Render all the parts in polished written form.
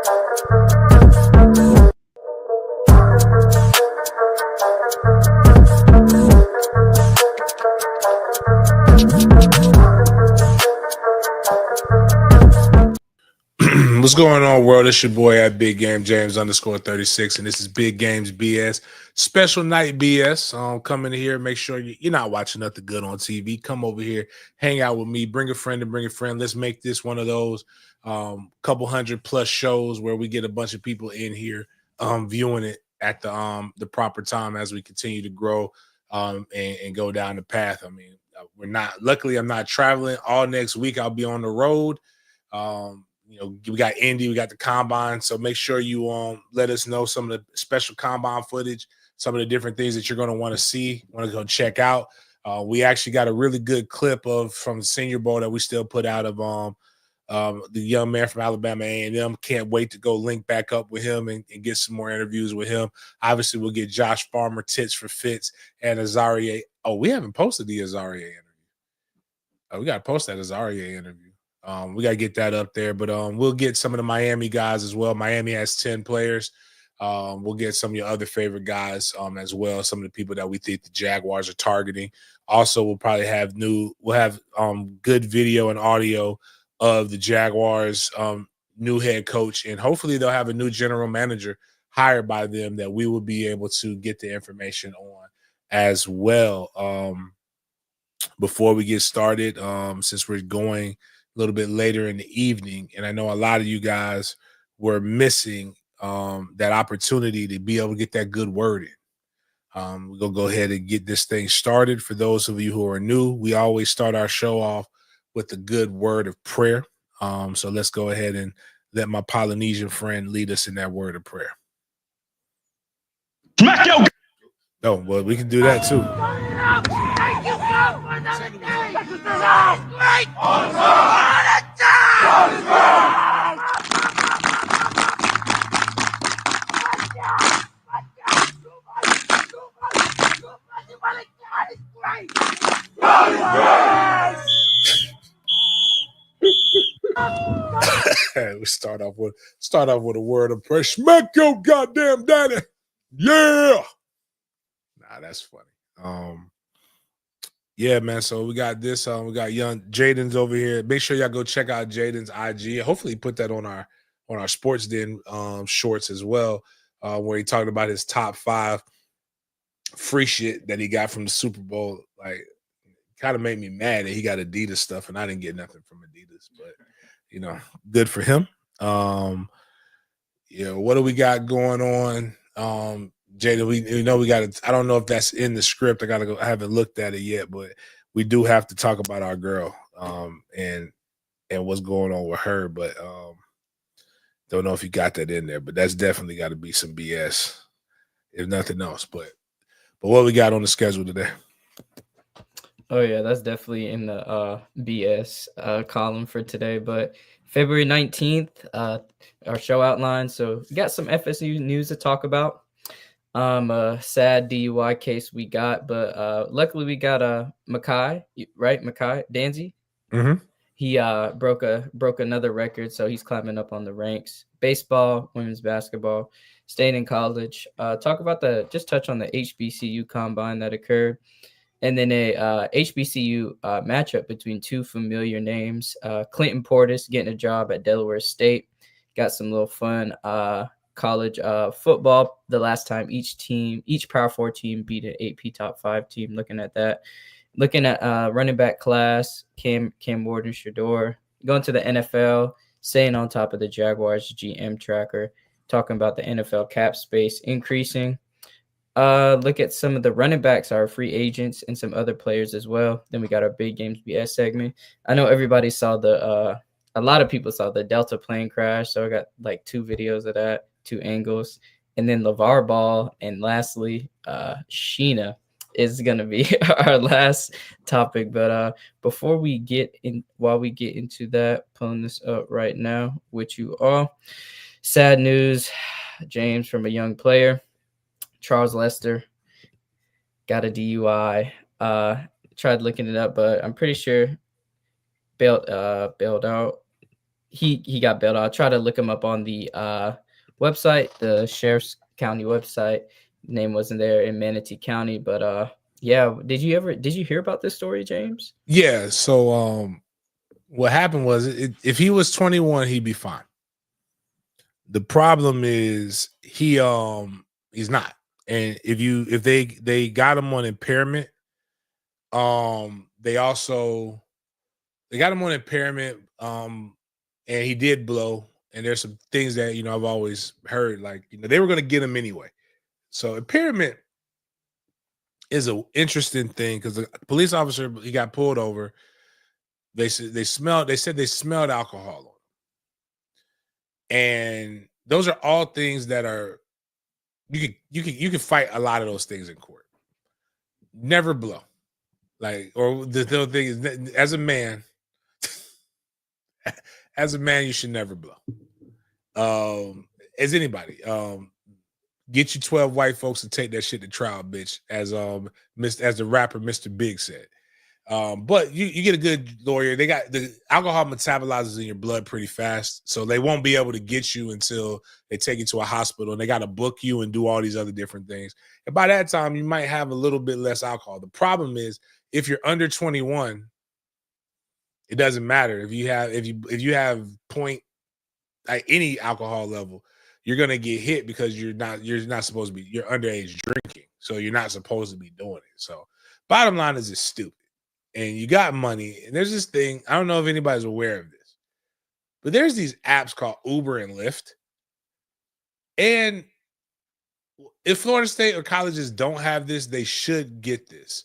What's going on, world? It's your boy at Big Game James _36, and this is Big Games B.S. Special night B.S. Come in here, make sure you're not watching nothing good on TV. Come over here, hang out with me, bring a friend and bring a friend. Let's make this one of those couple hundred plus shows where we get a bunch of people in here viewing it at the proper time as we continue to grow and go down the path. I mean, luckily I'm not traveling all next week. I'll be on the road. We got Indy, we got the combine. So make sure you let us know some of the special combine footage, some of the different things that you're going to want to see, want to go check out. We actually got a really good clip from the Senior Bowl that we still put out of the young man from Alabama A&M. Can't wait to go link back up with him and get some more interviews with him. Obviously, we'll get Josh Farmer, Tits for Fits, and Azaria. Oh, we haven't posted the Azaria interview. We got to post that Azaria interview. We got to get that up there, but we'll get some of the Miami guys as well. Miami has 10 players. We'll get some of your other favorite guys as well, some of the people that we think the Jaguars are targeting. Also, we'll probably have good video and audio of the Jaguars' new head coach, and hopefully they'll have a new general manager hired by them that we will be able to get the information on as well. Before we get started, since we're going a little bit later in the evening, and I know a lot of you guys were missing that opportunity to be able to get that good word in. We're going to go ahead and get this thing started. For those of you who are new, we always start our show off with a good word of prayer. So let's go ahead and let my Polynesian friend lead us in that word of prayer. Smack your. Oh, well, we can do that too. Thank you, God, for another day. This is great. Awesome. We start off with a word of prayer. Smack your goddamn daddy. Yeah. Nah, that's funny. Yeah, man. So we got this. We got young Jaden's over here. Make sure y'all go check out Jaden's IG. Hopefully, put that on our Sports Den shorts as well, where he talked about his top 5 free shit that he got from the Super Bowl. Like, kind of made me mad that he got Adidas stuff and I didn't get nothing from Adidas, but good for him. What do we got going on? Jada, we know we got to, I don't know if that's in the script. I haven't looked at it yet, but we do have to talk about our girl and what's going on with her. But don't know if you got that in there, but that's definitely got to be some BS, if nothing else. But what we got on the schedule today? Oh, yeah, that's definitely in the BS column for today. But February 19th, our show outline. So we got some FSU news to talk about. A sad DUI case we got, but luckily we got Makai, right? Makai Danzy. Mm-hmm. He broke another record, so he's climbing up on the ranks. Baseball, women's basketball, staying in college. Touch on the HBCU combine that occurred. And then a HBCU matchup between two familiar names. Clinton Portis getting a job at Delaware State. Got some little fun college football. The last time each Power 4 team beat an AP Top 5 team. Looking at that. Looking at running back class, Cam Warden Shador. Going to the NFL, staying on top of the Jaguars GM tracker. Talking about the NFL cap space increasing. Look at some of the running backs, our free agents, and some other players as well. Then we got our Big Games BS segment. I know everybody saw a lot of people saw the Delta plane crash, so I got like 2 videos of that, 2 angles. And then LeVar Ball, and lastly, Sheena is going to be our last topic. But while we get into that, pulling this up right now with you all. Sad news, James, from a young player. Charles Lester got a DUI. Tried looking it up, but I'm pretty sure bailed out. he got bailed out. I tried to look him up on the website, the sheriff's county website. Name wasn't there in Manatee County, but yeah. Did you hear about this story, James? Yeah. So what happened was if he was 21, he'd be fine. The problem is he's not. And if they got him on impairment, they got him on impairment, and he did blow. And there's some things that I've always heard, like they were going to get him anyway. So impairment is an interesting thing because the police officer, he got pulled over. They said they smelled alcohol on him, and those are all things that are you can fight a lot of those things in court. Never blow, or the other thing is, as a man, you should never blow. As anybody, get you 12 white folks to take that shit to trial, bitch. As the rapper Mr. Big said. But you get a good lawyer. They got the alcohol metabolizes in your blood pretty fast, so they won't be able to get you until they take you to a hospital, and they got to book you and do all these other different things. And by that time, you might have a little bit less alcohol. The problem is if you're under 21, it doesn't matter if you have point at any alcohol level, you're gonna get hit because you're not supposed to be. You're underage drinking, so you're not supposed to be doing it. So, bottom line is, it's stupid. And you got money, and there's this thing. I don't know if anybody's aware of this, but there's these apps called Uber and Lyft. And if Florida State or colleges don't have this, they should get this.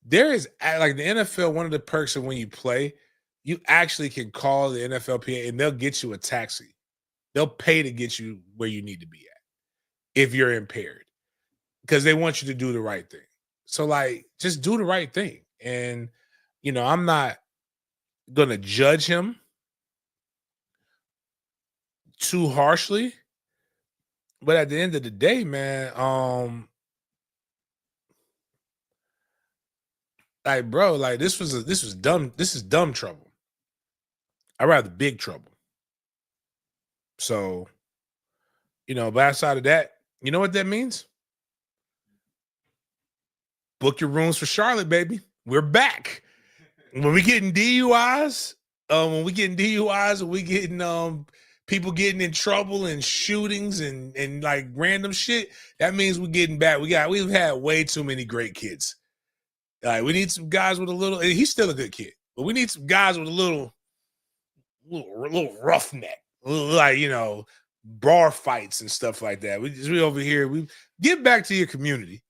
There is, like the NFL, one of the perks of when you play, you actually can call the NFLPA and they'll get you a taxi. They'll pay to get you where you need to be at if you're impaired, because they want you to do the right thing. So, just do the right thing. And, I'm not going to judge him too harshly. But at the end of the day, man, this was dumb. This is dumb trouble. I'd rather big trouble. So, but outside of that, you know what that means? Book your rooms for Charlotte, baby. We're back. When we getting DUIs, and we getting people getting in trouble and shootings and like random shit, that means we're getting back. We've had way too many great kids. We need some guys with a little. He's still a good kid, but we need some guys with a little roughneck, bar fights and stuff like that. We over here. We get back to your community.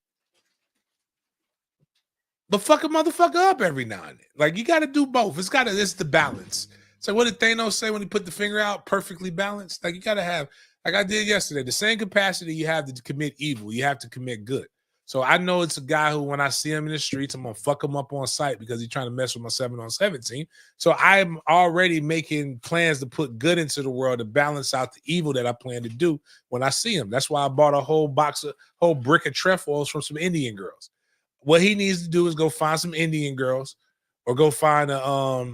But fuck a motherfucker up every now and then. You got to do both. It's the balance. So what did Thanos say when he put the finger out? Perfectly balanced. You got to have, like I did yesterday, the same capacity you have to commit evil, you have to commit good. So I know it's a guy who, when I see him in the streets, I'm going to fuck him up on sight because he's trying to mess with my 7-on-17. So I'm already making plans to put good into the world to balance out the evil that I plan to do when I see him. That's why I bought a whole brick of trefoils from some Indian girls. What he needs to do is go find some Indian girls, or go find a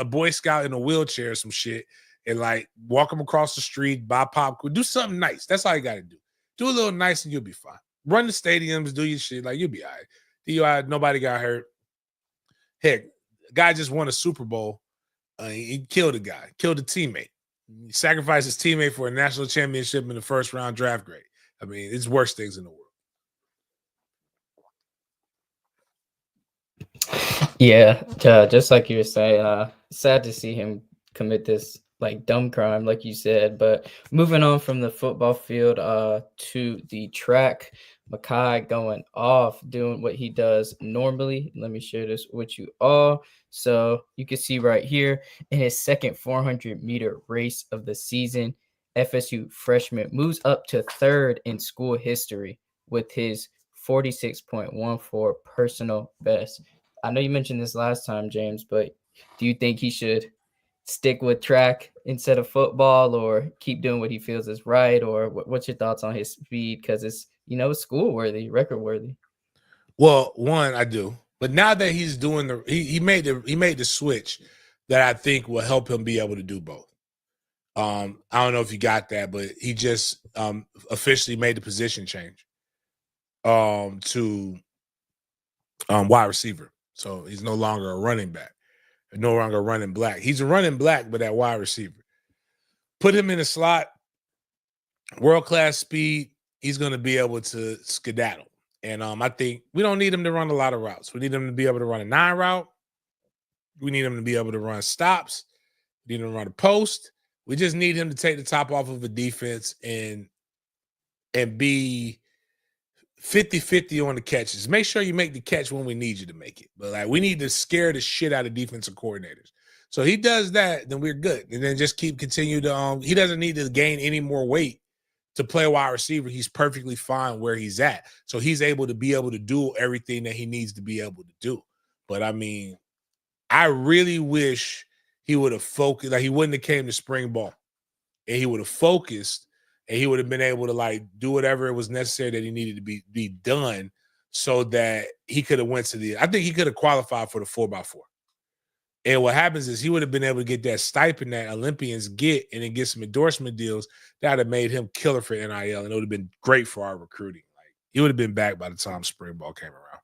Boy Scout in a wheelchair or some shit, and walk them across the street, buy popcorn, do something nice. That's all you got to do. Do a little nice and you'll be fine. Run the stadiums, do your shit, you'll be all right. DUI, nobody got hurt. Heck, guy just won a Super Bowl. He killed a guy, killed a teammate. He sacrificed his teammate for a national championship in the first round draft grade. I mean, it's worse things in the world. Yeah, just like you were saying, sad to see him commit this dumb crime, like you said. But moving on from the football field to the track, Makai going off, doing what he does normally. Let me share this with you all. So you can see right here in his second 400-meter race of the season, FSU freshman moves up to third in school history with his 46.14 personal best. I know you mentioned this last time, James, but do you think he should stick with track instead of football, or keep doing what he feels is right? Or what's your thoughts on his speed? Because it's, school worthy, record worthy. Well, one, I do. But now that he's doing he made the switch that I think will help him be able to do both. I don't know if you got that, but he just officially made the position change to wide receiver. So he's no longer a running back, no longer running black. He's a running black, but at wide receiver. Put him in a slot, world-class speed. He's going to be able to skedaddle. And I think we don't need him to run a lot of routes. We need him to be able to run a 9 route. We need him to be able to run stops. We need him to run a post. We just need him to take the top off of a defense and be 50-50 on the catches. Make sure you make the catch when we need you to make it. But like we need to scare the shit out of defensive coordinators. So he does that, then we're good. And then just continue to he doesn't need to gain any more weight to play wide receiver. He's perfectly fine where he's at. So he's able to do everything that he needs to be able to do. But I mean, I really wish he would have focused, like he wouldn't have came to spring ball. And he would have focused and he would have been able to like do whatever it was necessary that he needed to be done so that he could have went to I think he could have qualified for the 4x4. And what happens is he would have been able to get that stipend that Olympians get and then get some endorsement deals that would have made him killer for NIL. And it would have been great for our recruiting. Like he would have been back by the time spring ball came around.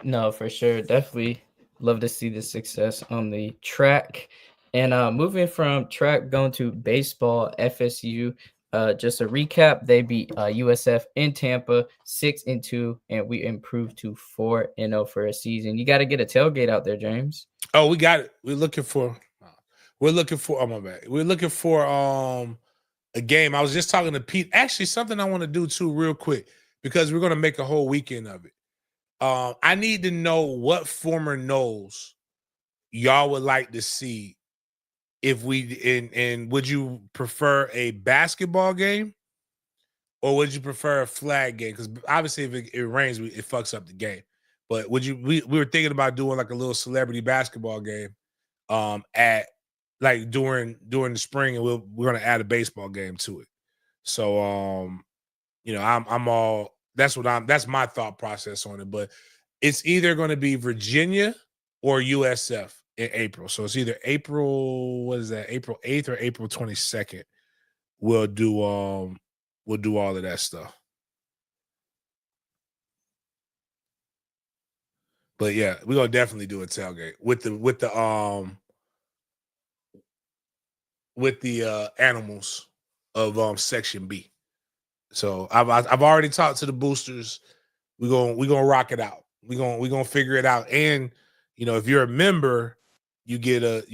No, for sure. Definitely love to see the success on the track. And moving from track, going to baseball, FSU. Just a recap: they beat USF in Tampa 6-2, and we improved to 4-0 for a season. You got to get a tailgate out there, James. Oh, we got it. We're looking for. Oh my bad. We're looking for a game. I was just talking to Pete. Actually, something I want to do too, real quick, because we're going to make a whole weekend of it. I need to know what former Noles y'all would like to see. If we and would you prefer a basketball game or would you prefer a flag game? Because obviously, if it rains, it fucks up the game. But would you? We were thinking about doing like a little celebrity basketball game, at like during the spring, and we're gonna add a baseball game to it. So, you know, I'm all that's my thought process on it. But it's either going to be Virginia or USF in April. So it's either April, what is that? April 8th or April 22nd. We'll do all of that stuff. But yeah, we're gonna definitely do a tailgate with the animals of section B. So I've already talked to the boosters. We're gonna rock it out. We're gonna figure it out. And you know, if you're a member, you get a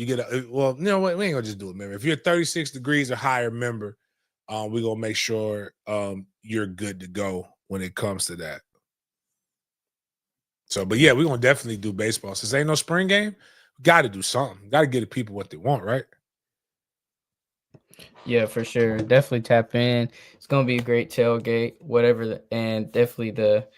well, you know what, we ain't gonna just do a member. If you're 36 degrees or higher member, we're gonna make sure you're good to go when it comes to that. So, but yeah, we're gonna definitely do baseball. Since ain't no spring game, we gotta do something. Gotta give the people what they want, right? Yeah, for sure. Definitely tap in. It's gonna be a great tailgate, whatever, and definitely the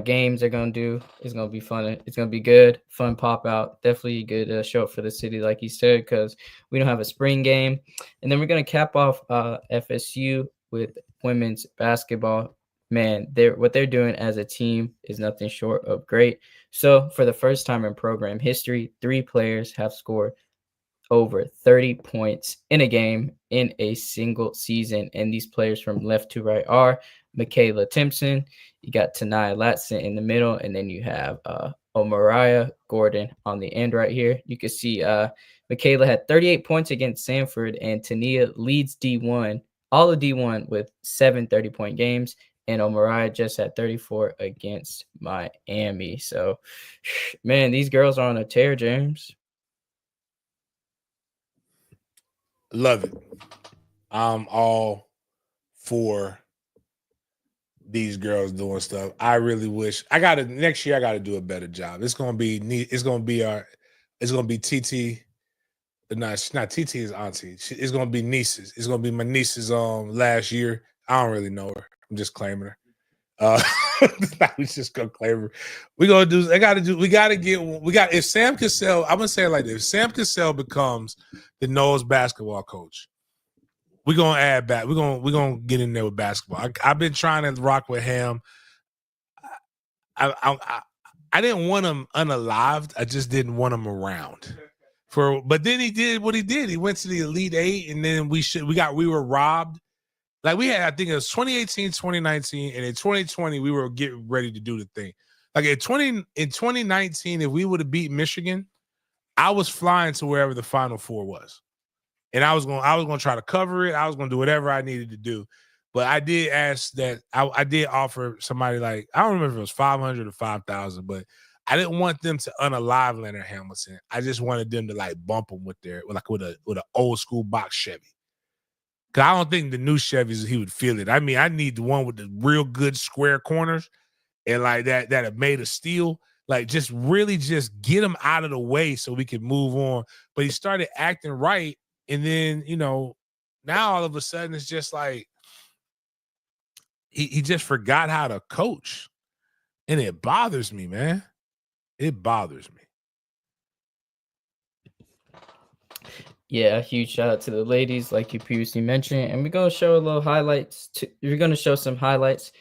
games they're gonna do is gonna be fun. It's gonna be good, fun pop out. Definitely a good show for the city, like you said, because we don't have a spring game. And then we're gonna cap off FSU with women's basketball. Man, what they're doing as a team is nothing short of great. So for the first time in program history, 3 players have scored over 30 points in a game in a single season. And these players from left to right are Michaela Timpson, you got Tanaya Latson in the middle, and then you have Omariah Gordon on the end right here. You can see Michaela had 38 points against Sanford, and Tania leads D1, all of D1 with 7 30-point games. And Omariah just had 34 against Miami. So, man, these girls are on a tear, James. Love it. I'm all for these girls doing stuff. I really wish next year I gotta do a better job. It's gonna be TT. No, it's not TT's auntie. It's gonna be nieces. It's gonna be my niece's last year. I don't really know her. I'm just claiming her. We just gonna claim her. We gotta get if Sam Cassell, I'm gonna say it like this. If Sam Cassell becomes the Knowles basketball coach, we're gonna add back. We're gonna get in there with basketball. I've been trying to rock with Ham. I didn't want him unalived. I just didn't want him around. But then he did what he did. He went to the Elite Eight, and then we were robbed. Like we had, I think it was 2018, 2019, and in 2020, we were getting ready to do the thing. Like in 2019, if we would have beat Michigan, I was flying to wherever the Final Four was. And I was going to try to cover it. I was going to do whatever I needed to do. But I did ask that I did offer somebody like, I don't remember if it was 500 or 5,000, but I didn't want them to unalive Leonard Hamilton. I just wanted them to like bump him with an old school box Chevy. Cause I don't think the new Chevys he would feel it. I mean, I need the one with the real good square corners and like that are made of steel. Like just really just get him out of the way so we can move on. But he started acting right. And then, now all of a sudden it's just like he just forgot how to coach. And it bothers me, man. It bothers me. Yeah, a huge shout out to the ladies, like you previously mentioned, and we're gonna show a little highlights. We're gonna show some highlights,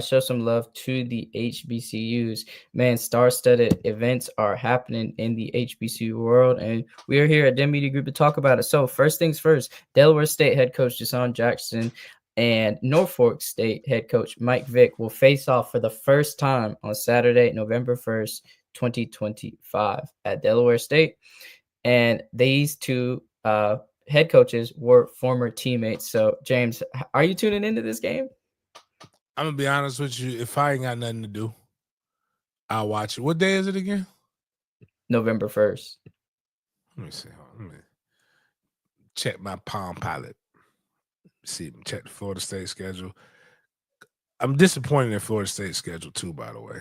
show some love to the HBCUs. Man, star-studded events are happening in the HBCU world, and we are here at Dem Media Group to talk about it. So, first things first, Delaware State head coach Jason Jackson and Norfolk State head coach Mike Vick will face off for the first time on Saturday, November 1st, 2025, at Delaware State. And these two head coaches were former teammates. So, James, are you tuning into this game? I'm going to be honest with you. If I ain't got nothing to do, I'll watch it. What day is it again? November 1st. Let me see. Let me check my Palm Pilot. Check the Florida State schedule. I'm disappointed in Florida State schedule too, by the way.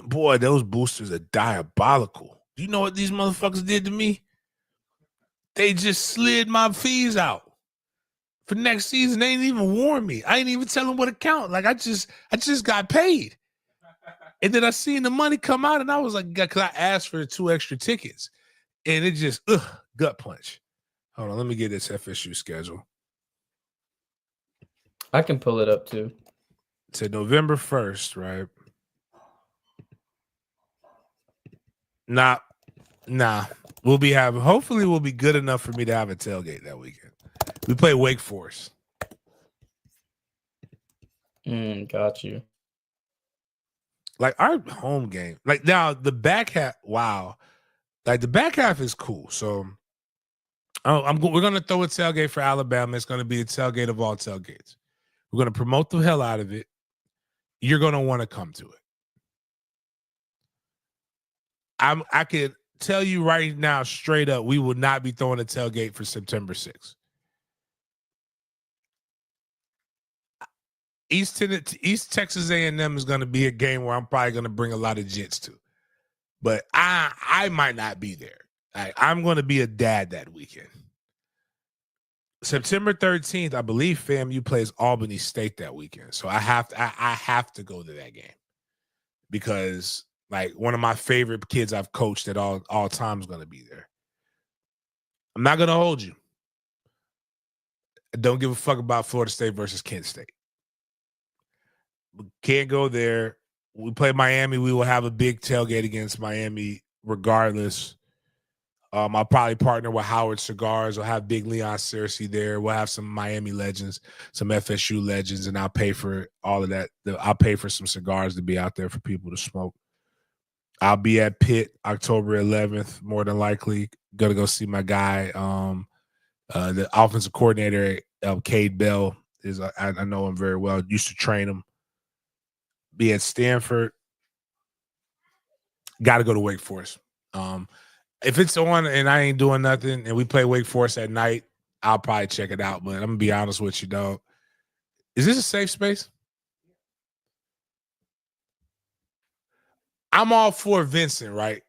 Boy, those boosters are diabolical. Do you know what these motherfuckers did to me? They just slid my fees out for next season. They ain't even warn me. I ain't even tell them what account. Like I just got paid. And then I seen the money come out and I was like, because I asked for 2 extra tickets. And it just, gut punch. Hold on, let me get this FSU schedule. I can pull it up too. It's November 1st, right? Nah. Hopefully we'll be good enough for me to have a tailgate that weekend. We play Wake Forest. Got you. Like our home game. Like now the back half, wow. Like the back half is cool. So we're gonna throw a tailgate for Alabama. It's gonna be a tailgate of all tailgates. We're gonna promote the hell out of it. You're gonna want to come to it. I could tell you right now, straight up, we will not be throwing a tailgate for September 6th. East Texas A&M is going to be a game where I'm probably going to bring a lot of jits to, but I might not be there. I'm going to be a dad that weekend. September 13th, I believe FAMU plays Albany State that weekend, so I have to go to that game because like one of my favorite kids I've coached at all time is going to be there. I'm not going to hold you. I don't give a fuck about Florida State versus Kent State. We can't go there. We play Miami. We will have a big tailgate against Miami regardless. I'll probably partner with Howard Cigars. I'll have Big Leon Cersei there. We'll have some Miami legends, some FSU legends, and I'll pay for all of that. I'll pay for some cigars to be out there for people to smoke. I'll be at Pitt October 11th, more than likely. Gonna go see my guy, the offensive coordinator, Cade Bell. I know him very well. Used to train him. Be at Stanford. Got to go to Wake Forest. If it's on and I ain't doing nothing and we play Wake Forest at night, I'll probably check it out. But I'm gonna be honest with you, dog. Is this a safe space? I'm all for Vincent, right?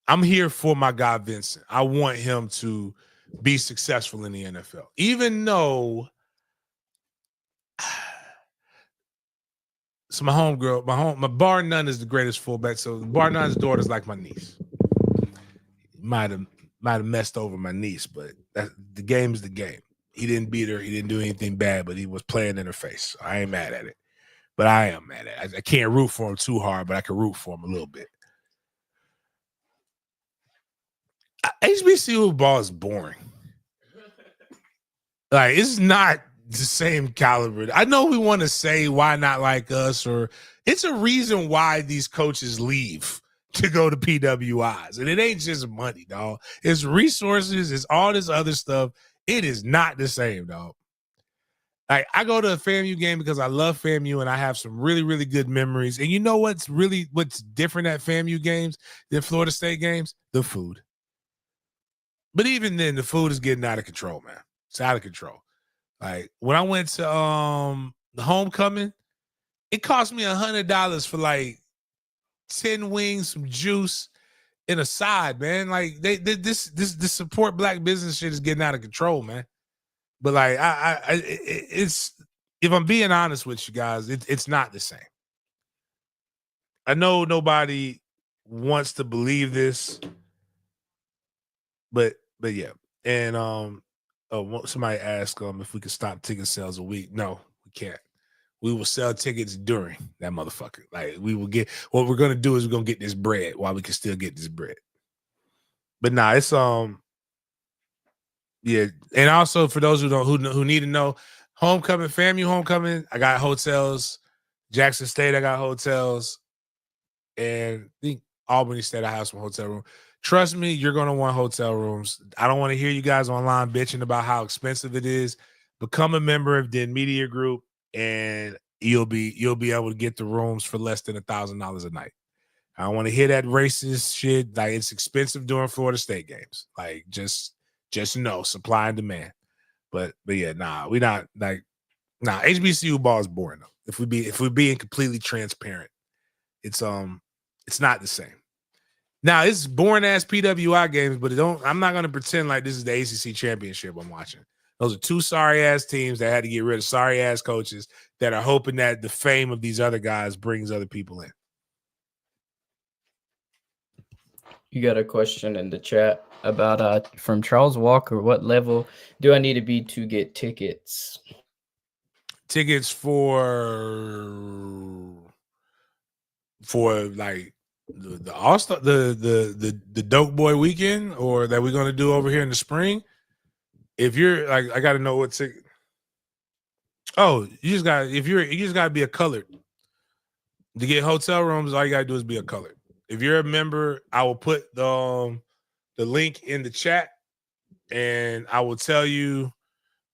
I'm here for my guy Vincent. I want him to be successful in the NFL, even though. So my homegirl, my bar none is the greatest fullback. So bar none's daughter is like my niece. Might have messed over my niece, but the game is the game. He didn't beat her. He didn't do anything bad, but he was playing in her face. So I ain't mad at it. But I am mad at it. I can't root for him too hard, but I can root for him a little bit. HBCU ball is boring. Like, it's not the same caliber. I know we want to say why not like us, or it's a reason why these coaches leave to go to PWIs. And it ain't just money, dog. It's resources, it's all this other stuff. It is not the same, dog. Like, I go to a FAMU game because I love FAMU and I have some really, really good memories. And you know what's different at FAMU games than Florida State games? The food. But even then, the food is getting out of control, man. It's out of control. Like, when I went to the homecoming, it cost me $100 for like 10 wings, some juice, and a side, man. Like, this support black business shit is getting out of control, man. But like, it's, if I'm being honest with you guys, it's not the same. I know nobody wants to believe this, but yeah. And somebody asked if we could stop ticket sales a week. No, we can't. We will sell tickets during that motherfucker. Like, we will get, what we're gonna do is we're gonna get this bread while we can still get this bread. But nah, it's yeah. And also, for those who need to know, homecoming, FAMU homecoming, I got hotels. Jackson State, I got hotels. And I think Albany State, I have some hotel room. Trust me, you're gonna want hotel rooms. I don't want to hear you guys online bitching about how expensive it is. Become a member of the Media Group, and you'll be able to get the rooms for less than $1,000 a night. I don't want to hear that racist shit. Like, it's expensive during Florida State games. Like, just know, supply and demand. But yeah, nah, we not like, nah. HBCU ball is boring though. If we're being completely transparent, it's not the same. Now, it's boring ass PWI games, but I'm not gonna pretend like this is the ACC championship I'm watching. Those are two sorry ass teams that had to get rid of sorry ass coaches that are hoping that the fame of these other guys brings other people in. You got a question in the chat about from Charles Walker. What level do I need to be to get tickets? Tickets for like the All-Star, the Dope Boy weekend, or that we're gonna do over here in the spring. If you're like, I gotta know what ticket. Oh, you just gotta be a colored. To get hotel rooms, all you gotta do is be a colored. If you're a member, I will put the link in the chat, and I will tell you,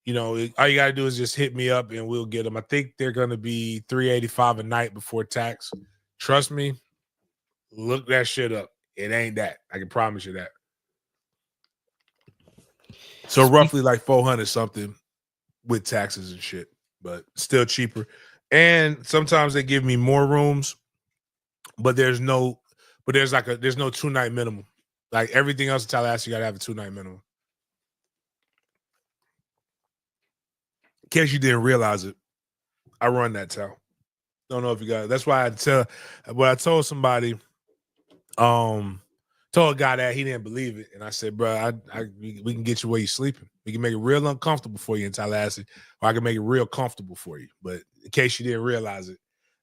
all you gotta do is just hit me up and we'll get them. I think they're gonna be $385 a night before tax. Trust me, look that shit up. It ain't that. I can promise you that. So roughly like 400 something with taxes and shit, but still cheaper. And sometimes they give me more rooms, but there's no 2-night minimum. Like, everything else in Tallahassee, you gotta have a 2-night minimum. In case you didn't realize it, I run that town. Don't know if you got it. That's why I told somebody, told a guy that he didn't believe it. And I said, bro, we can get you where you're sleeping. We can make it real uncomfortable for you in Tallahassee, or I can make it real comfortable for you. But in case you didn't realize it,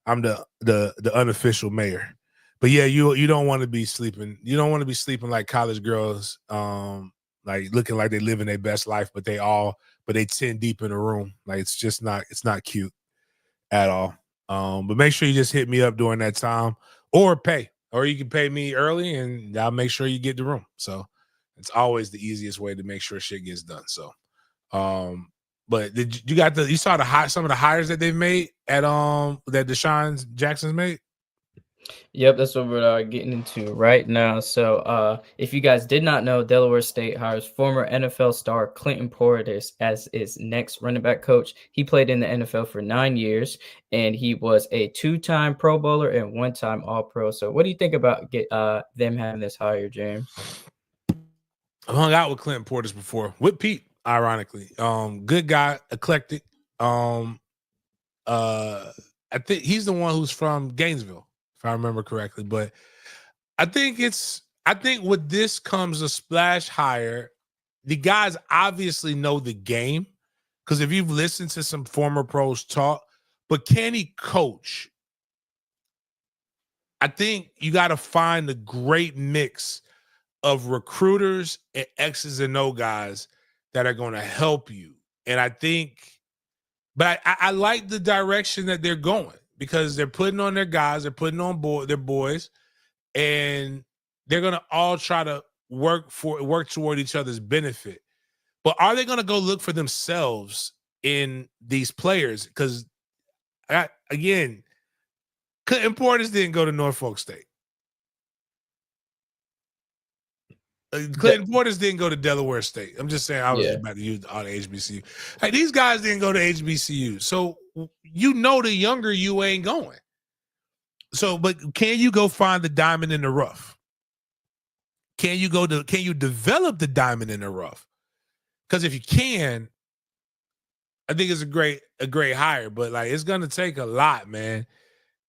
I'm the unofficial mayor. But yeah, you don't want to be sleeping. You don't want to be sleeping like college girls, like looking like they living their best life, but they 10 deep in a room. Like, it's not cute at all. But make sure you just hit me up during that time, or you can pay me early and I'll make sure you get the room. So it's always the easiest way to make sure shit gets done. So, but you saw some of the hires that they've made at that Deshaun Jackson's made? Yep, that's what we're getting into right now. So if you guys did not know, Delaware State hires former NFL star Clinton Portis as its next running back coach. He played in the NFL for 9 years, and he was a 2-time Pro Bowler and 1-time All-Pro. So what do you think about them having this hire, James? I hung out with Clinton Portis before, with Pete, ironically. Good guy, eclectic. I think he's the one who's from Gainesville, if I remember correctly. But I think with this comes a splash hire. The guys obviously know the game, because if you've listened to some former pros talk, but can he coach? I think you got to find a great mix of recruiters and X's and O guys that are going to help you. And I think, but I like the direction that they're going because they're putting on their guys, they're putting on their boys, and they're going to all try to work toward each other's benefit. But are they going to go look for themselves in these players? Because again, Clinton Portis didn't go to Norfolk State. Clinton Portis didn't go to Delaware State. I'm just saying I was about to use all the HBCU. Like, these guys didn't go to HBCU. So you know the younger you ain't going. So, but can you go find the diamond in the rough? Can you develop the diamond in the rough? Because if you can, I think it's a great hire. But like, it's gonna take a lot, man.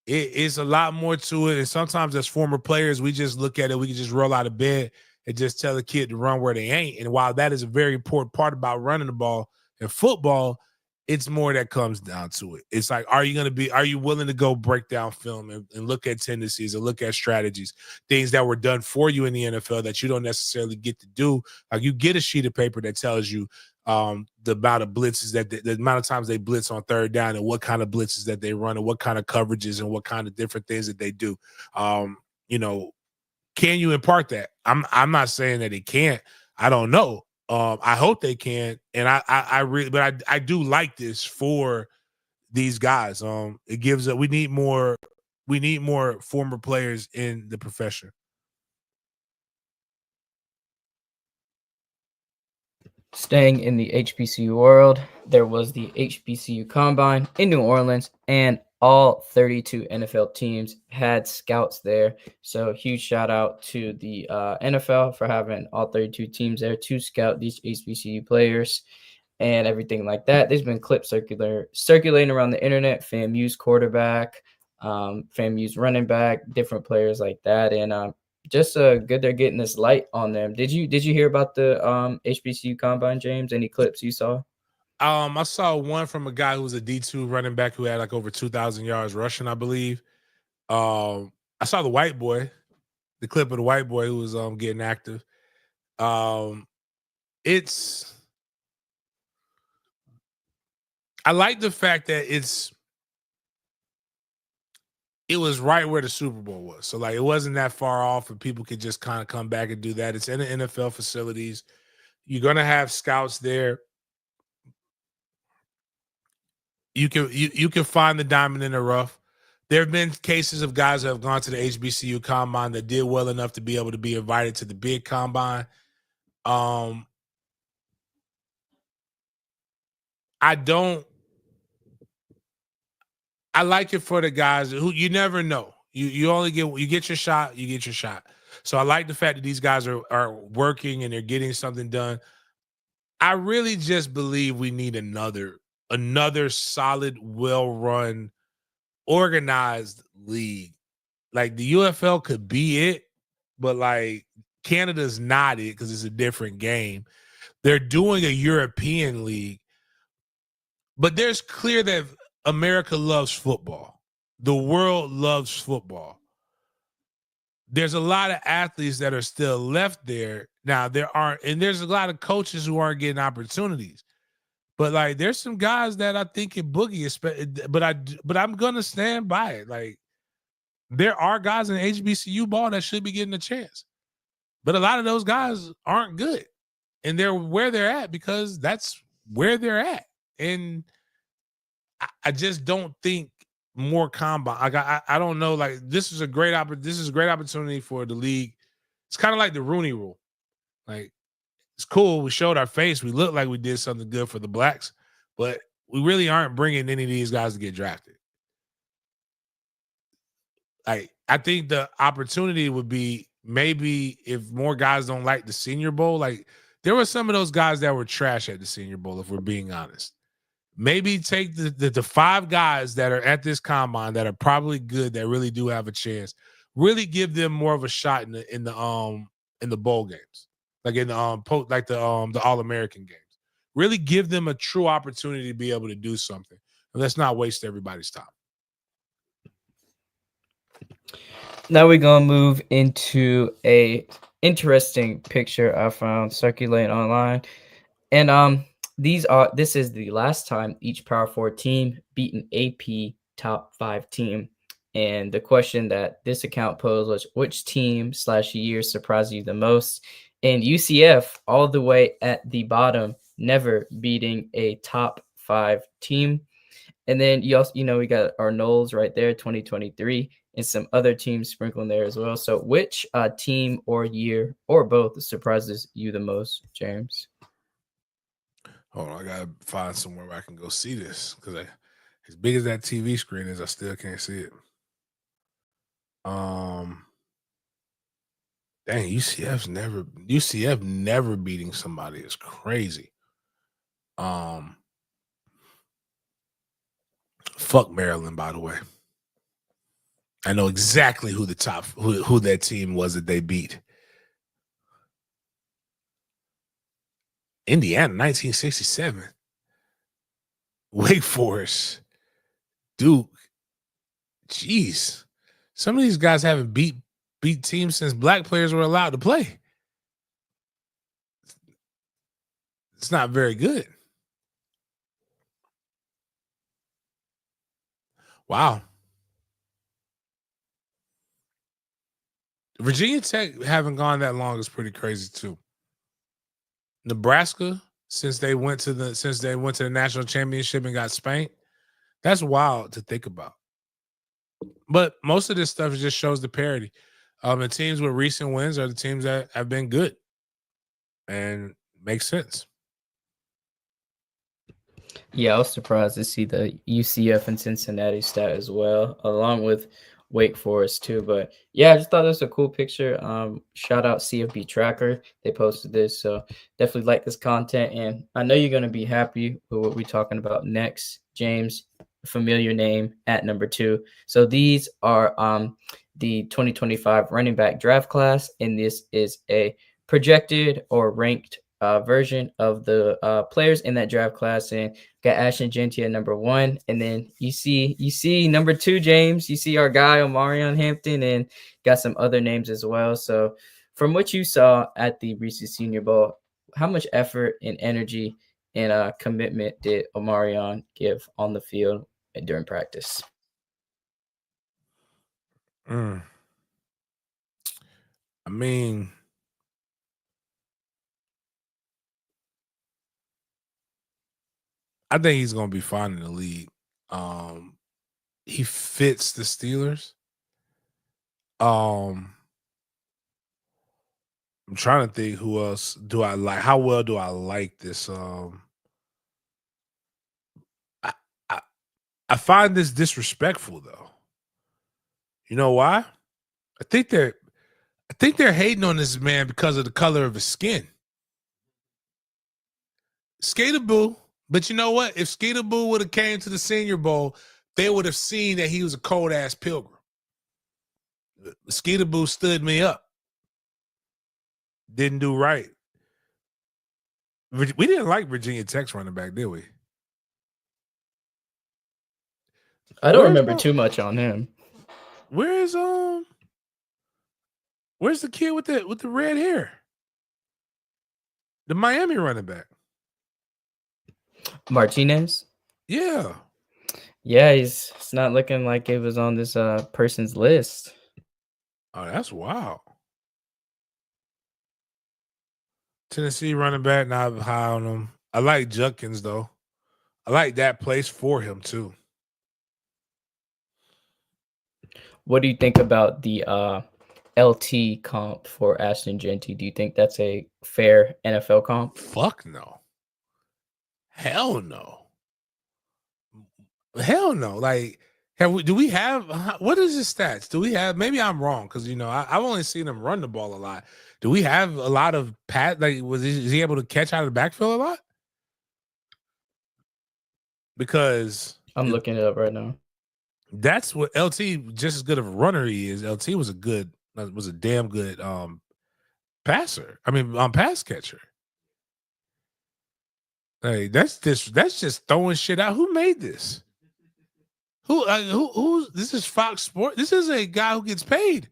It's a lot more to it. And sometimes as former players, we just look at it, we can just roll out of bed and just tell a kid to run where they ain't. And while that is a very important part about running the ball in football, it's more that comes down to it. It's like, are you willing to go break down film and look at tendencies and look at strategies, things that were done for you in the NFL that you don't necessarily get to do? Like, you get a sheet of paper that tells you the amount of blitzes the amount of times they blitz on third down and what kind of blitzes that they run and what kind of coverages and what kind of different things that they do. Can you impart that? I'm not saying that it can't. I don't know. I hope they can. And I really, but I do like this for these guys. It gives we need more former players in the profession. Staying in the HBCU world, there was the HBCU Combine in New Orleans, and all 32 NFL teams had scouts there. So huge shout out to the NFL for having all 32 teams there to scout these HBCU players and everything like that. There's been clips circulating around the internet, FAMU's quarterback, FAMU's running back, different players like that. And just good they're getting this light on them. Did you hear about the HBCU Combine, James? Any clips you saw? I saw one from a guy who was a D2 running back who had like over 2,000 yards rushing, I believe. I saw the clip of the white boy who was getting active. I like the fact that it was right where the Super Bowl was. So like, it wasn't that far off and people could just kind of come back and do that. It's in the NFL facilities. You're going to have scouts there. You can find the diamond in the rough. There have been cases of guys that have gone to the HBCU Combine that did well enough to be able to be invited to the big Combine. I like it for the guys who you never know. You get your shot. So I like the fact that these guys are working and they're getting something done. I really just believe we need another solid, well-run, organized league. Like, the UFL could be it, but like, Canada's not it because it's a different game. They're doing a European league, but there's clear that America loves football. The world loves football. There's a lot of athletes that are still left there. Now, there's a lot of coaches who aren't getting opportunities. But like, there's some guys that I think can boogie, but I'm gonna stand by it. Like, there are guys in HBCU ball that should be getting a chance, but a lot of those guys aren't good, and they're where they're at because that's where they're at. And I just don't think more combine. I don't know. Like, this is a great opportunity for the league. It's kind of like the Rooney Rule. Like, it's cool. We showed our face. We look like we did something good for the blacks, but we really aren't bringing any of these guys to get drafted. I think the opportunity would be maybe if more guys don't like the Senior Bowl. Like, there were some of those guys that were trash at the Senior Bowl, if we're being honest. Maybe take the 5 guys that are at this combine that are probably good, that really do have a chance. Really give them more of a shot in the bowl games, like in the the All-American games. Really give them a true opportunity to be able to do something. Let's not waste everybody's time. Now we're gonna move into a interesting picture I found circulating online. And this is the last time each Power 4 team beat an AP top 5 team. And the question that this account posed was, which team / year surprised you the most? And UCF all the way at the bottom, never beating a top 5 team. And then you also, we got our Knowles right there, 2023, and some other teams sprinkled in there as well. So which team or year or both surprises you the most, James? Hold on, I gotta find somewhere where I can go see this because as big as that TV screen is, I still can't see it. Dang, UCF never beating somebody is crazy. Fuck Maryland, by the way. I know exactly who the top who that team was that they beat. Indiana, 1967. Wake Forest, Duke. Jeez. Some of these guys haven't beat teams since black players were allowed to play. It's not very good. Wow. Virginia Tech haven't gone that long is pretty crazy too. Nebraska, since they went to the national championship and got spanked, that's wild to think about. But most of this stuff just shows the parity. The teams with recent wins are the teams that have been good, and makes sense. Yeah, I was surprised to see the UCF and Cincinnati stat as well, along with Wake Forest too. But yeah, I just thought it was a cool picture. Shout out CFB Tracker. They posted this. So definitely like this content. And I know you're gonna be happy with what we're talking about next. James, familiar name at number 2. So these are the 2025 running back draft class, and this is a projected or ranked version of the players in that draft class. And got Ashton Genty at number 1, and then you see number 2, James. You see our guy Omarion Hampton, and got some other names as well. So from what you saw at the Reese's Senior Bowl, how much effort and energy and commitment did Omarion give on the field during practice? I mean, I think he's going to be fine in the league. He fits the Steelers. I'm trying to think who else do I like. How well do I like this? I, I I find this disrespectful though. You know why? I think they're hating on this man because of the color of his skin. Skataboo, but you know what? If Skataboo would have came to the Senior Bowl, they would have seen that he was a cold ass pilgrim. Skataboo stood me up. Didn't do right. We didn't like Virginia Tech's running back, did we? I don't remember too much on him. Where's the kid with the red hair? The Miami running back. Martinez? Yeah. Yeah, it's not looking like it was on this person's list. Oh, that's wild. Tennessee running back, not high on him. I like Judkins though. I like that place for him too. What do you think about the LT comp for Ashton Genty? Do you think that's a fair NFL comp? Fuck no. Hell no. Hell no. Like, do we have what is his stats? Do we have? Maybe I'm wrong because I've only seen him run the ball a lot. Do we have a lot of Like, is he able to catch out of the backfield a lot? Because I'm looking it up right now. That's what LT, just as good of a runner he is. LT was a damn good passer. I mean, pass catcher. Hey, that's just throwing shit out. Who made this? Who? This is Fox Sport. This is a guy who gets paid.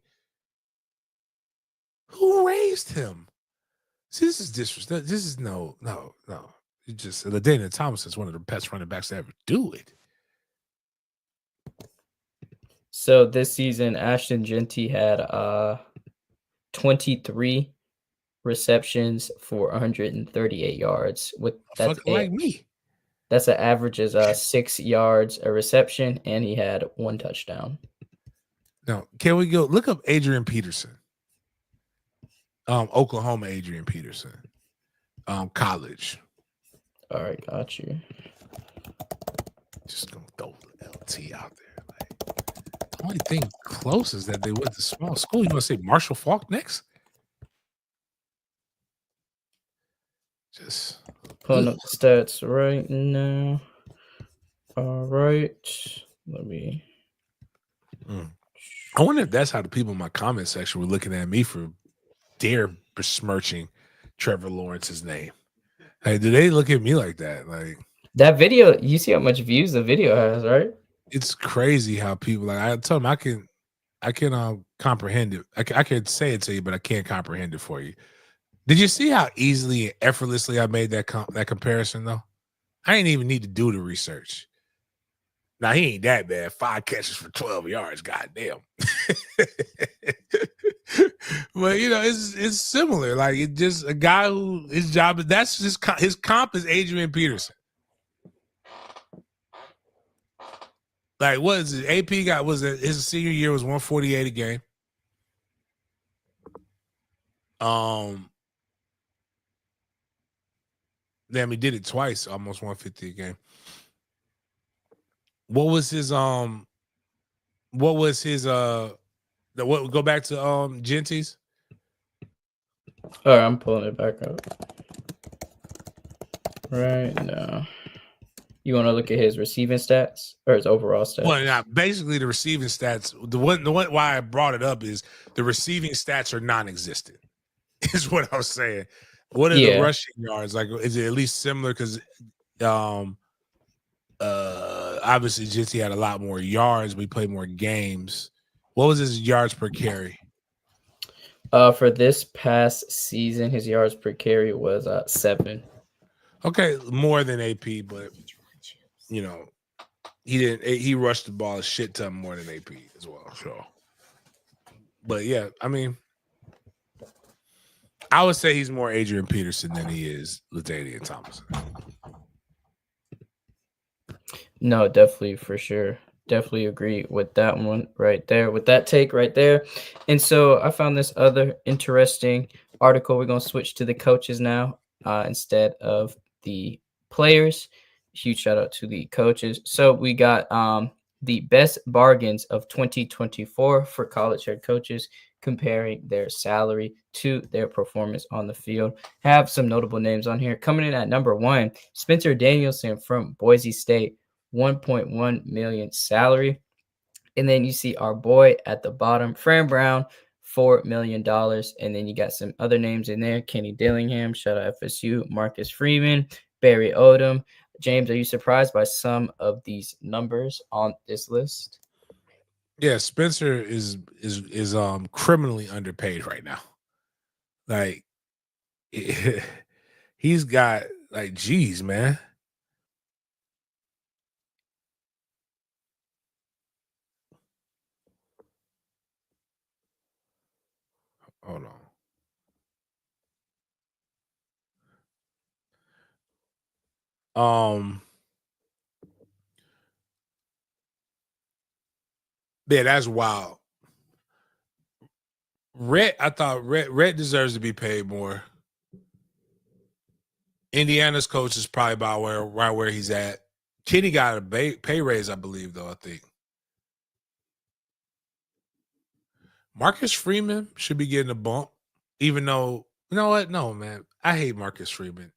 Who raised him? See, this is disrespect. This is no. It's just LaDainian Thompson is one of the best running backs to ever do it. So this season, Ashton Genty had 23 receptions for 138 yards. Like me. That's an average of 6 yards a reception, and he had 1 touchdown. Now, can we go look up Adrian Peterson? Oklahoma Adrian Peterson. College. All right, got you. Just gonna throw LT out there. Like, the only thing close is that they went to small school. You want to say Marshall Faulk next? Just pulling up the stats right now. All right, let me. I wonder if that's how the people in my comment section were looking at me for dare besmirching Trevor Lawrence's name. Hey, do they look at me like that? Like that video, you see how much views the video has, right? It's crazy how people like. I tell them I can comprehend it. I can say it to you, but I can't comprehend it for you. Did you see how easily and effortlessly I made that comparison though? I ain't even need to do the research. Now he ain't that bad. 5 catches for 12 yards. Goddamn. But it's similar. Like it's just a guy who his job that's just his comp is Adrian Peterson. Like what is it? AP got his senior year was 148 a game. Damn, he did it twice, almost 150 a game. What was his go back to Genty's? All right, I'm pulling it back up right now. You want to look at his receiving stats or his overall stats? Well, now basically the receiving stats. The one why I brought it up is the receiving stats are non-existent. Is what I was saying. What are the rushing yards like? Is it at least similar? Because obviously Genty had a lot more yards. We played more games. What was his yards per carry? For this past season, his yards per carry was 7. Okay, more than AP, but he rushed the ball a shit ton more than AP as well. So, but yeah, I mean, I would say he's more Adrian Peterson than he is LaDainian Thompson. No, definitely for sure. Definitely agree with that one right there, with that take right there. And so I found this other interesting article. We're going to switch to the coaches now instead of the players. Huge shout out to the coaches. So we got the best bargains of 2024 for college head coaches, comparing their salary to their performance on the field. Have some notable names on here. Coming in at number 1, Spencer Danielson from Boise State. 1.1 million salary. And then you see our boy at the bottom, Fran Brown, $4 million. And then you got some other names in there. Kenny Dillingham, shout out FSU, Marcus Freeman, Barry Odom. James, are you surprised by some of these numbers on this list? Yeah, Spencer is criminally underpaid right now. Like he's got like, geez, man. Hold on. Yeah, that's wild. I thought Rhett deserves to be paid more. Indiana's coach is probably about right where he's at. Kenny got a pay raise, I believe, though, I think. Marcus Freeman should be getting a bump, even though, you know what? No, man. I hate Marcus Freeman.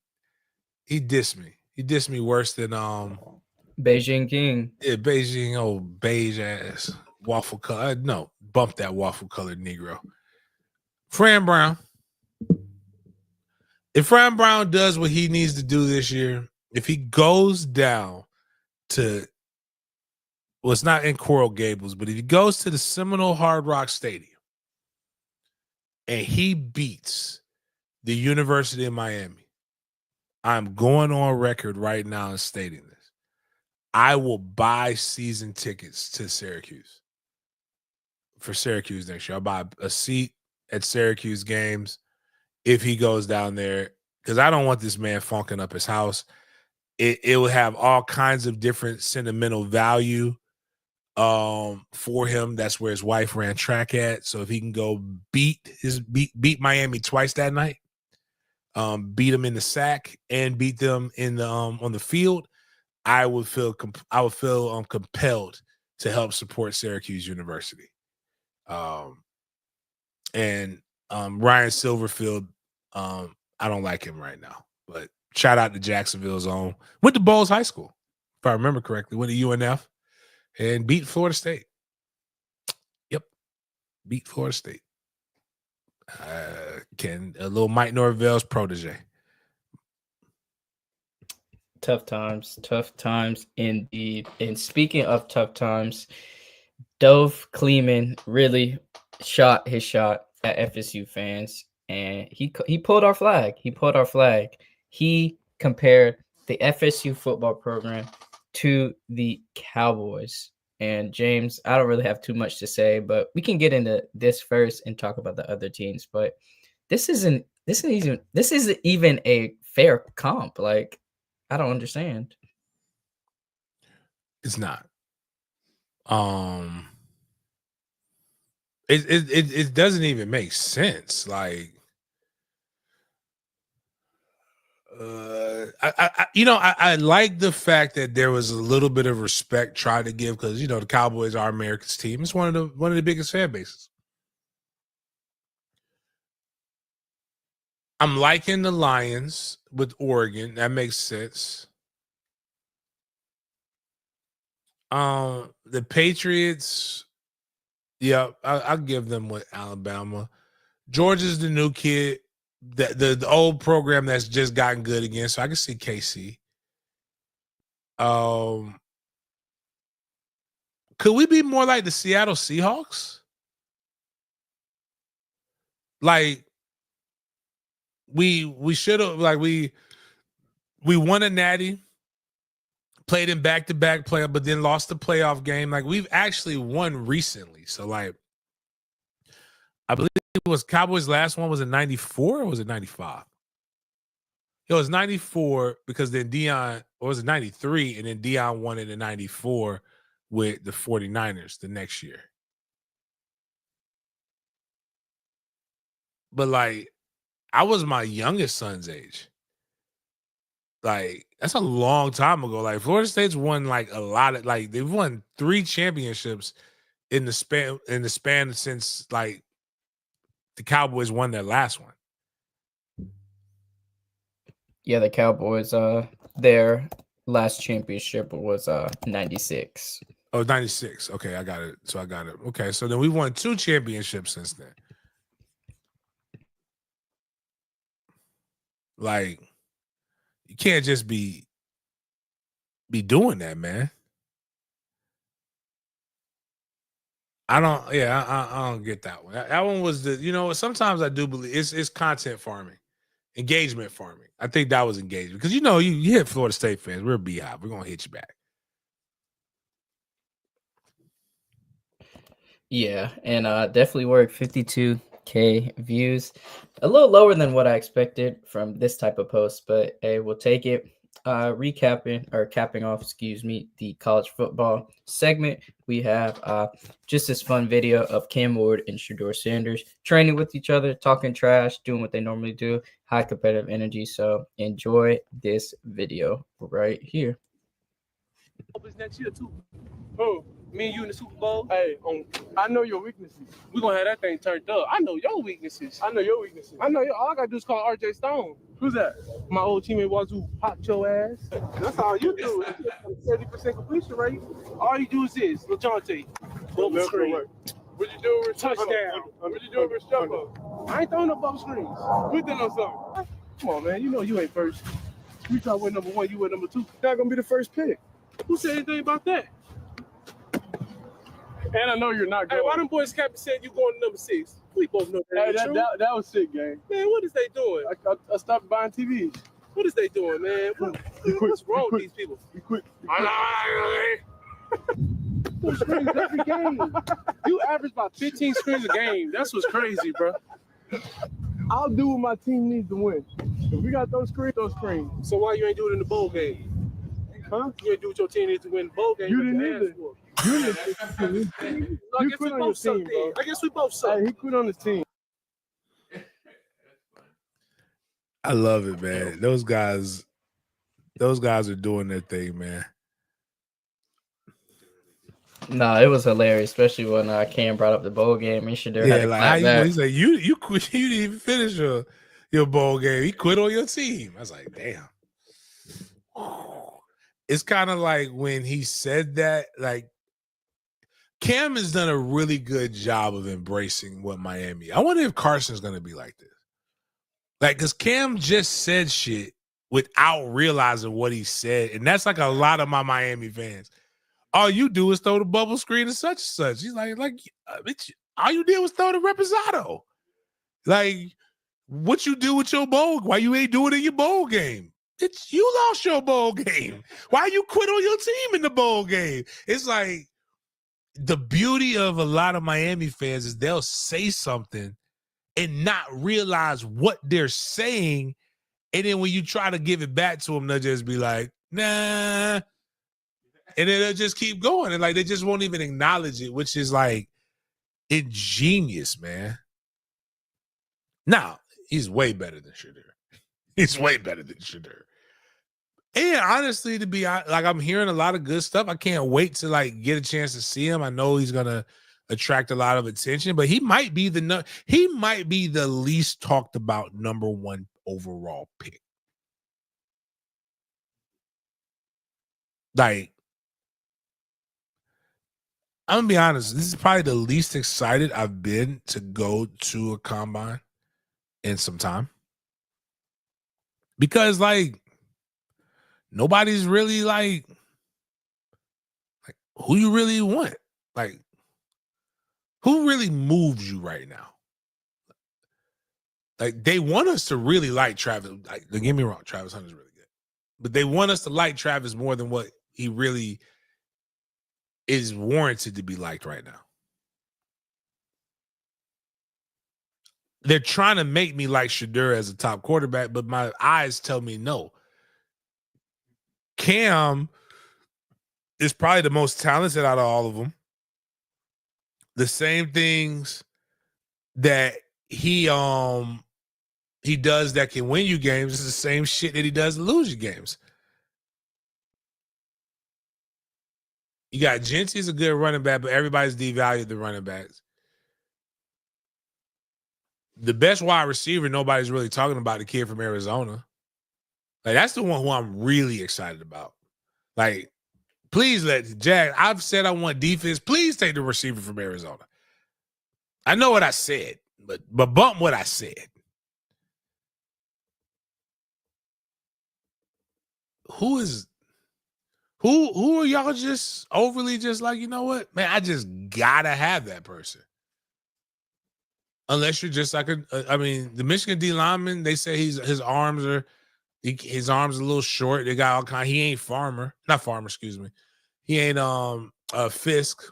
He dissed me. He dissed me worse than Beijing King. Yeah, Beijing, old beige ass waffle color. No, bump that waffle colored Negro. Fran Brown. If Fran Brown does what he needs to do this year, if he goes down to well, it's not in Coral Gables, but if he goes to the Seminole Hard Rock Stadium and he beats the University of Miami, I'm going on record right now and stating this. I will buy season tickets to Syracuse for Syracuse next year. I'll buy a seat at Syracuse games if he goes down there, because I don't want this man funking up his house. It will have all kinds of different sentimental value for him. That's where his wife ran track at. So if he can go beat Miami twice that night, beat them in the sack and beat them in the on the field, I would feel compelled to help support Syracuse University. And Ryan Silverfield, I don't like him right now, but shout out to Jacksonville's own. Went to Bowles High School, if I remember correctly. Went to UNF and beat Florida State. Yep, beat Florida State. A little Mike Norvell's protege. Tough times indeed. And speaking of tough times, Dove Kleeman really shot his shot at FSU fans, and he pulled our flag. He compared the FSU football program to the Cowboys. And James, I don't really have too much to say, but we can get into this first and talk about the other teams. But this isn't even a fair comp. Like, I don't understand. It's not. It doesn't even make sense. Like, I like the fact that there was a little bit of respect tried to give, because the Cowboys are America's team. It's one of the biggest fan bases. I'm liking the Lions with Oregon. That makes sense. The Patriots, yeah, I'll give them with Alabama. Georgia's the new kid, the old program that's just gotten good again. So I can see KC. Could we be more like the Seattle Seahawks? Like, we should have, like, we won a natty, played in back-to-back playoff, but then lost the playoff game. Like, we've actually won recently. So, like, I believe it was Cowboys' last one was in 94 or was it 95? It was 94, because then Deion, or was it 93? And then Deion won it in 94 with the 49ers the next year. But, like, I was my youngest son's age. Like, that's a long time ago. Like, Florida State's won like a lot of, like, they've won 3 championships in the span since, like, the Cowboys won their last one. Yeah, the Cowboys, their last championship was 96. Oh, 96. Okay, I got it. So I got it. Okay, so then we won 2 championships since then. Like, you can't just be doing that, man. I don't get that one. That one was sometimes I do believe it's content farming, engagement farming. I think that was engagement, because you hit Florida State fans. We're a beehive. We're gonna hit you back. Yeah, and definitely worked 52K views. A little lower than what I expected from this type of post, but hey, we'll take it. Capping off, the college football segment, we have just this fun video of Cam Ward and Shedeur Sanders training with each other, talking trash, doing what they normally do, high competitive energy. So enjoy this video right here. Next year too. Oh, me and you in the Super Bowl. Hey, I know your weaknesses. We're gonna have that thing turned up. I know your weaknesses. I know all I gotta do is call RJ Stone. Who's that? My old teammate Wazoo popped your ass. That's all you do. 70% completion rate. All you do is this. LeJohntay. Double screen. What you doing with touchdown? What you doing with Shepard? I ain't throwing no bubble screens. We did on something. Come on, man. You know you ain't first. You try with number 1, you with number 2. You're not gonna be the first pick. Who said anything about that? And I know you're not going. Hey, why them boys captain said you going to number 6? We both know that. Hey, that was sick, gang. Man, what is they doing? I stopped buying TVs. What is they doing, man? What's wrong with these people? You quit. Screens every game. You average about 15 screens a game. That's what's crazy, bro. I'll do what my team needs to win. If we got those screens, those screens. So why you ain't doing it in the bowl game? Huh? You ain't do what your team needs to win the bowl game. You didn't either. You quit on your team, bro. I guess we both suck. Hey, he quit on his team. I love it, man. Those guys are doing their thing, man. No, it was hilarious, especially when Cam brought up the bowl game and Shedeur had to clap back. He's like, you quit, you didn't even finish your bowl game. He quit on your team. I was like, damn. It's kind of like when he said that, like, Cam has done a really good job of embracing what Miami. I wonder if Carson's gonna be like this. Like, because Cam just said shit without realizing what he said. And that's like a lot of my Miami fans. All you do is throw the bubble screen and such and such. He's like all you did was throw the reposado. Like, what you do with your bowl? Why you ain't doing it in your bowl game? You lost your bowl game. Why you quit on your team in the bowl game? It's like the beauty of a lot of Miami fans is they'll say something and not realize what they're saying. And then when you try to give it back to them, they'll just be like, nah. And then they'll just keep going. And like, they just won't even acknowledge it, which is like ingenious, man. Now, he's way better than Shedeur. He's way better than Shedeur. And honestly, to be like, I'm hearing a lot of good stuff. I can't wait to like get a chance to see him. I know he's gonna attract a lot of attention, but he might be the least talked about number 1 overall pick. Like, I'm gonna be honest, this is probably the least excited I've been to go to a combine in some time. Because like nobody's really like who you really want. Like, who really moves you right now? Like, they want us to really like Travis. Like, don't get me wrong, Travis Hunter's really good. But they want us to like Travis more than what he really is warranted to be liked right now. They're trying to make me like Shedeur as a top quarterback, but my eyes tell me no. Cam is probably the most talented out of all of them. The same things that he does that can win you games is the same shit that he does to lose you games. You got Genty's a good running back, but everybody's devalued the running backs. The best wide receiver nobody's really talking about, the kid from Arizona. Like, that's the one who I'm really excited about. Like, please let Jack. I've said I want defense. Please take the receiver from Arizona. I know what I said, but bump what I said. Who are y'all just overly just like, you know what, man? I just gotta have that person. Unless you're just like the Michigan D lineman, they say his arms are a little short. They got all kind. He ain't not Farmer. Excuse me. He ain't Fisk.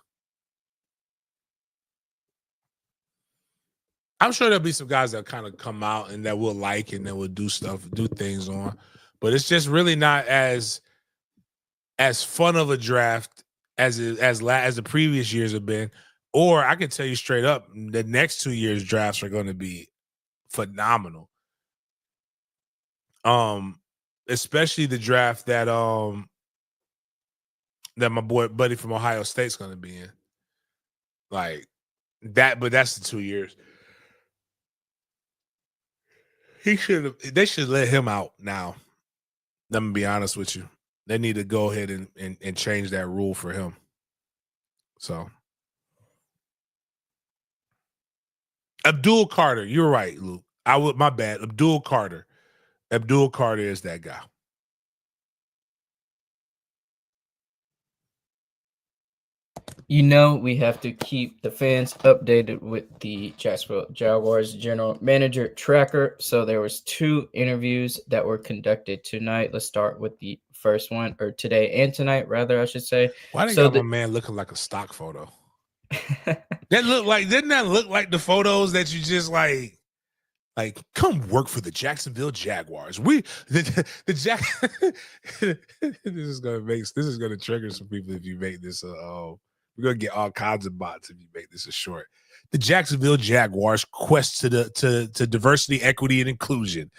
I'm sure there'll be some guys that kind of come out and that we'll like and that will do things on, but it's just really not as fun of a draft as the previous years have been. Or I can tell you straight up, the next 2 years drafts are going to be phenomenal. Especially the draft that my buddy from Ohio State's going to be in. Like that, but that's the 2 years. They should let him out now. Let me be honest with you. They need to go ahead and change that rule for him. So Abdul Carter, you're right, Luke. My bad. Abdul Carter is that guy. You know, we have to keep the fans updated with the Jacksonville Jaguars general manager tracker. So there was 2 interviews that were conducted tonight. Let's start with the first one, or today and tonight, rather, I should say. Why they So got my man looking like a stock photo? Didn't that look like the photos that you just like come work for the Jacksonville Jaguars? The Jack. This is gonna trigger some people if you make this we're gonna get all kinds of bots if you make this a short. The Jacksonville Jaguars quest to diversity, equity, and inclusion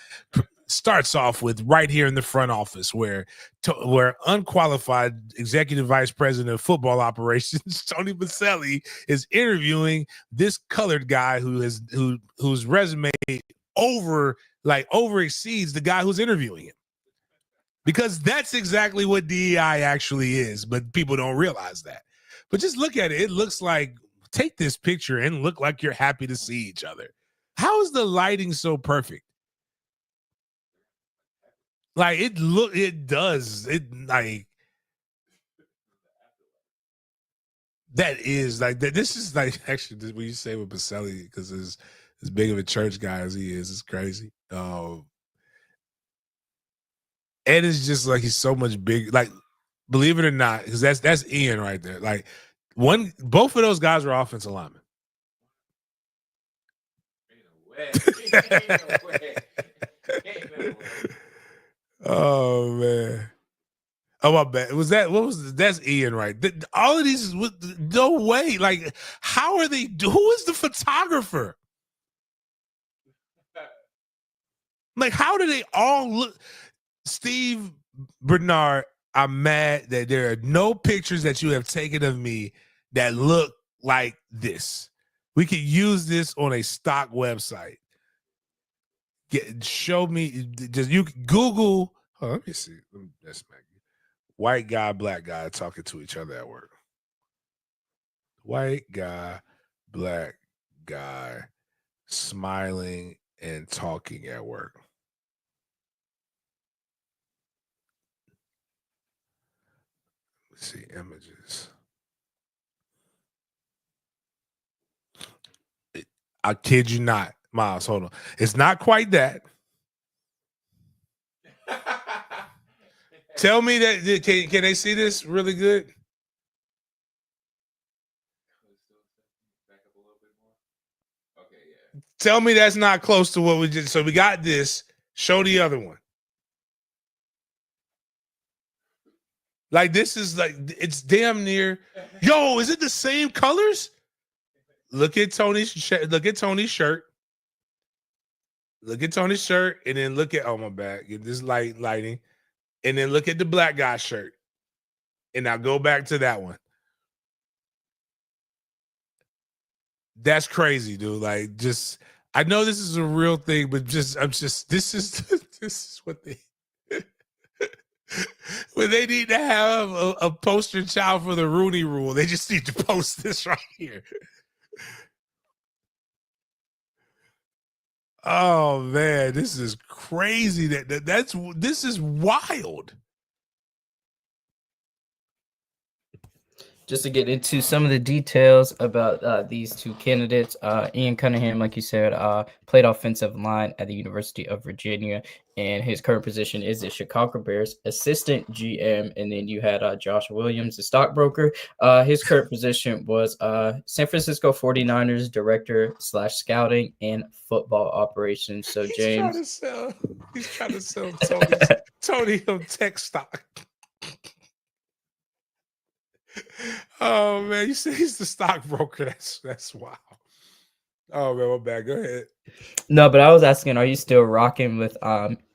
starts off with right here in the front office where unqualified executive vice president of football operations Tony Baselli is interviewing this colored guy whose resume over exceeds the guy who's interviewing him, because that's exactly what DEI actually is, but people don't realize that. But just look at it. It looks like, take this picture and look like you're happy to see each other. How is the lighting so perfect? Like it does. It like that is like that. This is like actually when you say with Baselli, because as big of a church guy as he is, it's crazy. And it's just like he's so much big. Like, believe it or not, because that's Ian right there. Like both of those guys were offensive linemen. Oh man. Oh, my bad. That's Ian, right? All of these, no way. Like, how are they? Who is the photographer? Like, how do they all look? Steve Bernard, I'm mad that there are no pictures that you have taken of me that look like this. We could use this on a stock website. Show me. Just you Google. Oh, let me see. That's white guy, black guy talking to each other at work. White guy, black guy, smiling and talking at work. Let's see images. I kid you not, Miles. Hold on. It's not quite that. Tell me that can they see this really good? Tell me that's not close to what we did. So we got this. Show the other one. Like this is like it's damn near. Yo, is it the same colors? Look at Tony's shirt. Look at Tony's shirt. Look at Tony's shirt, and then look at my bad. Get this lighting, and then look at the black guy's shirt, and now go back to that one. That's crazy, dude. Like, just I know this is a real thing, but this is what they when they need to have a poster child for the Rooney Rule. They just need to post this right here. Oh man, this is crazy. This is wild. Just to get into some of the details about these 2 candidates, Ian Cunningham, like you said, played offensive line at the University of Virginia, and his current position is the Chicago Bears assistant GM. And then you had Josh Williams, the stockbroker. His current position was San Francisco 49ers director / scouting and football operations. So James, he's trying to sell Tony on tech stock. Oh man, you say he's the stockbroker. That's wow. Oh man, my bad. Go ahead. No, but I was asking, are you still rocking with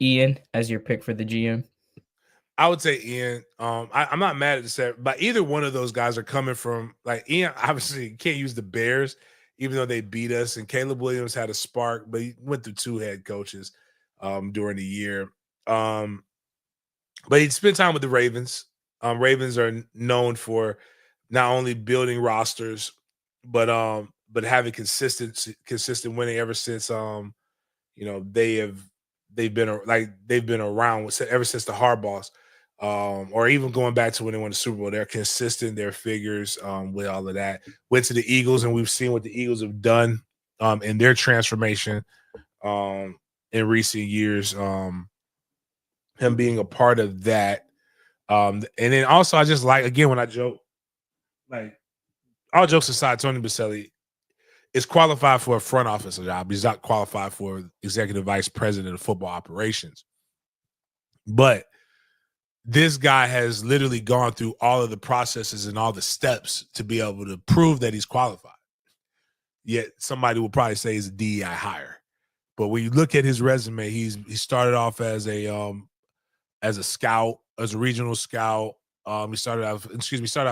Ian as your pick for the GM? I would say Ian. I'm not mad at the set, but either one of those guys are coming from like Ian. Obviously, can't use the Bears, even though they beat us. And Caleb Williams had a spark, but he went through 2 head coaches during the year. But he spent time with the Ravens. Ravens are known for not only building rosters, but having consistent winning ever since they've been around ever since the Harbaughs. or even going back to when they won the Super Bowl. They're consistent, their figures with all of that. Went to the Eagles, and we've seen what the Eagles have done in their transformation in recent years. Him being a part of that. And then also I just like, again, when I joke, like all jokes aside, Tony Baselli is qualified for a front office job. He's not qualified for executive vice president of football operations. But this guy has literally gone through all of the processes and all the steps to be able to prove that he's qualified. Yet somebody will probably say he's a DEI hire. But when you look at his resume, he started off as a scout, as a regional scout. He started off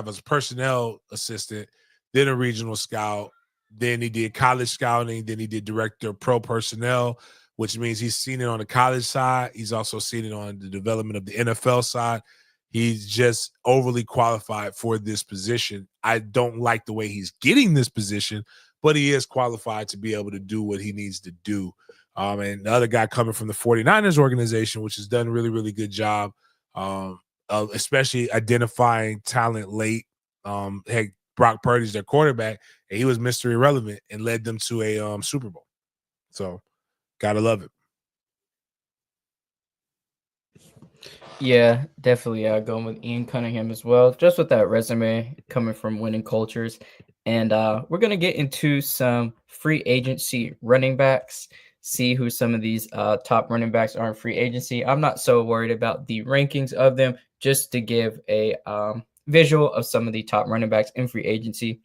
as a personnel assistant, then a regional scout. Then he did college scouting. Then he did director of pro personnel, which means he's seen it on the college side. He's also seen it on the development of the NFL side. He's just overly qualified for this position. I don't like the way he's getting this position, but he is qualified to be able to do what he needs to do. And the other guy coming from the 49ers organization, which has done a really, really good job, especially identifying talent late. Heck, Brock Purdy's their quarterback, and he was Mr. Irrelevant and led them to a Super Bowl. So, gotta love it. Yeah, definitely going with Ian Cunningham as well, just with that resume coming from winning cultures. And we're going to get into some free agency running backs, see who some of these top running backs are in free agency. I'm not so worried about the rankings of them, just to give a visual of some of the top running backs in free agency.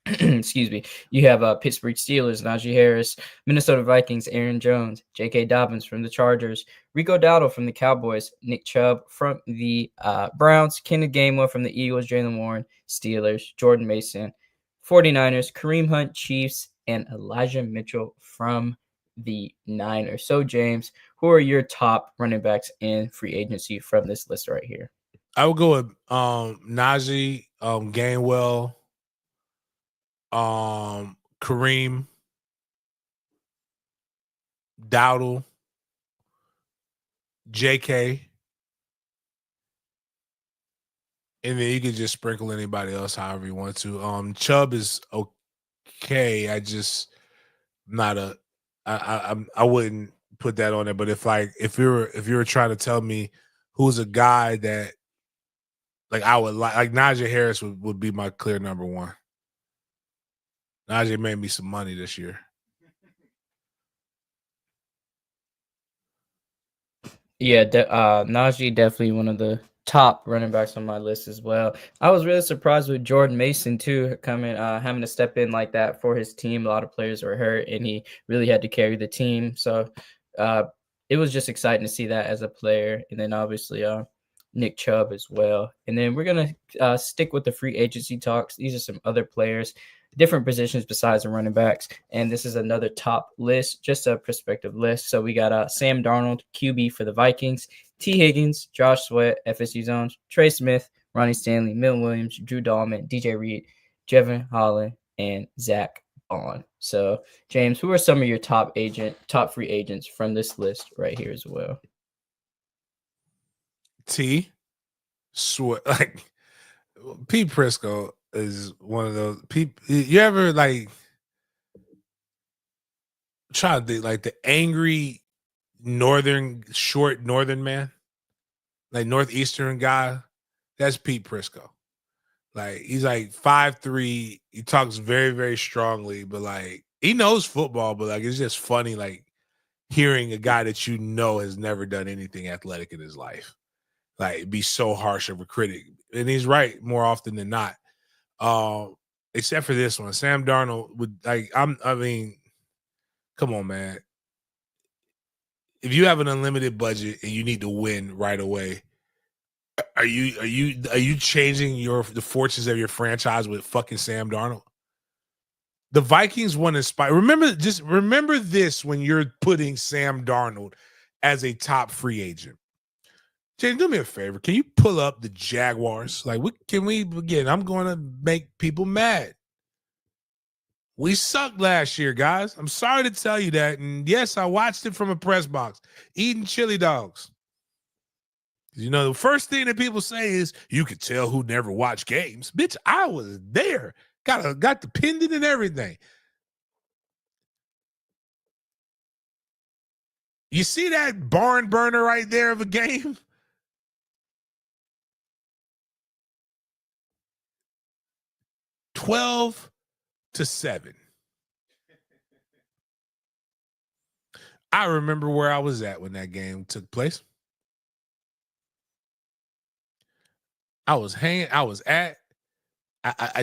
Excuse me. You have Pittsburgh Steelers, Najee Harris, Minnesota Vikings, Aaron Jones, J.K. Dobbins from the Chargers, Rico Dowdle from the Cowboys, Nick Chubb from the Browns, Kenneth Gainwell from the Eagles, Jalen Warren, Steelers, Jordan Mason, 49ers, Kareem Hunt, Chiefs, and Elijah Mitchell from the Niners. So, James, who are your top running backs in free agency from this list right here? I would go with Najee, Gainwell, Kareem, Dowdle, JK, and then you could just sprinkle anybody else however you want to. Chubb is okay. I just not a I wouldn't put that on there. But if you were trying to tell me who's a guy that like I would like Najee Harris would be my clear number one. Najee made me some money this year. Yeah, Najee definitely one of the top running backs on my list as well. I was really surprised with Jordan Mason too, coming having to step in like that for his team. A lot of players were hurt, and he really had to carry the team. So it was just exciting to see that as a player. And then obviously Nick Chubb as well. And then we're gonna stick with the free agency talks. These are some other players, different positions besides the running backs. And this is another top list, just a prospective list. So we got Sam Darnold, QB for the Vikings, T. Higgins, Josh Sweat, FSU Zones, Trey Smith, Ronnie Stanley, Milton Williams, Drew Dahlman, DJ Reed, Jevin Holland, and Zach Bond. So, James, who are some of your top free agents from this list right here as well? Sweat, like Pete Prisco is one of those people. You ever like try to think like the angry short northern man, like northeastern guy? That's Pete Prisco. Like he's like 5'3". He talks very, very strongly, but like he knows football, but like it's just funny, like hearing a guy that you know has never done anything athletic in his life, like be so harsh of a critic. And he's right more often than not. Except for this one. Sam Darnold would like I mean, come on, man. If you have an unlimited budget and you need to win right away, are you changing the fortunes of your franchise with fucking Sam Darnold? The Vikings want to spy. Remember this when you're putting Sam Darnold as a top free agent. James, do me a favor. Can you pull up the Jaguars? Like, again? I'm going to make people mad. We sucked last year, guys. I'm sorry to tell you that. And yes, I watched it from a press box, eating chili dogs. You know, the first thing that people say is you could tell who never watched games. Bitch, I was there. Got the pendant and everything. You see that barn burner right there of a game? $12-7. I remember where I was at when that game took place. I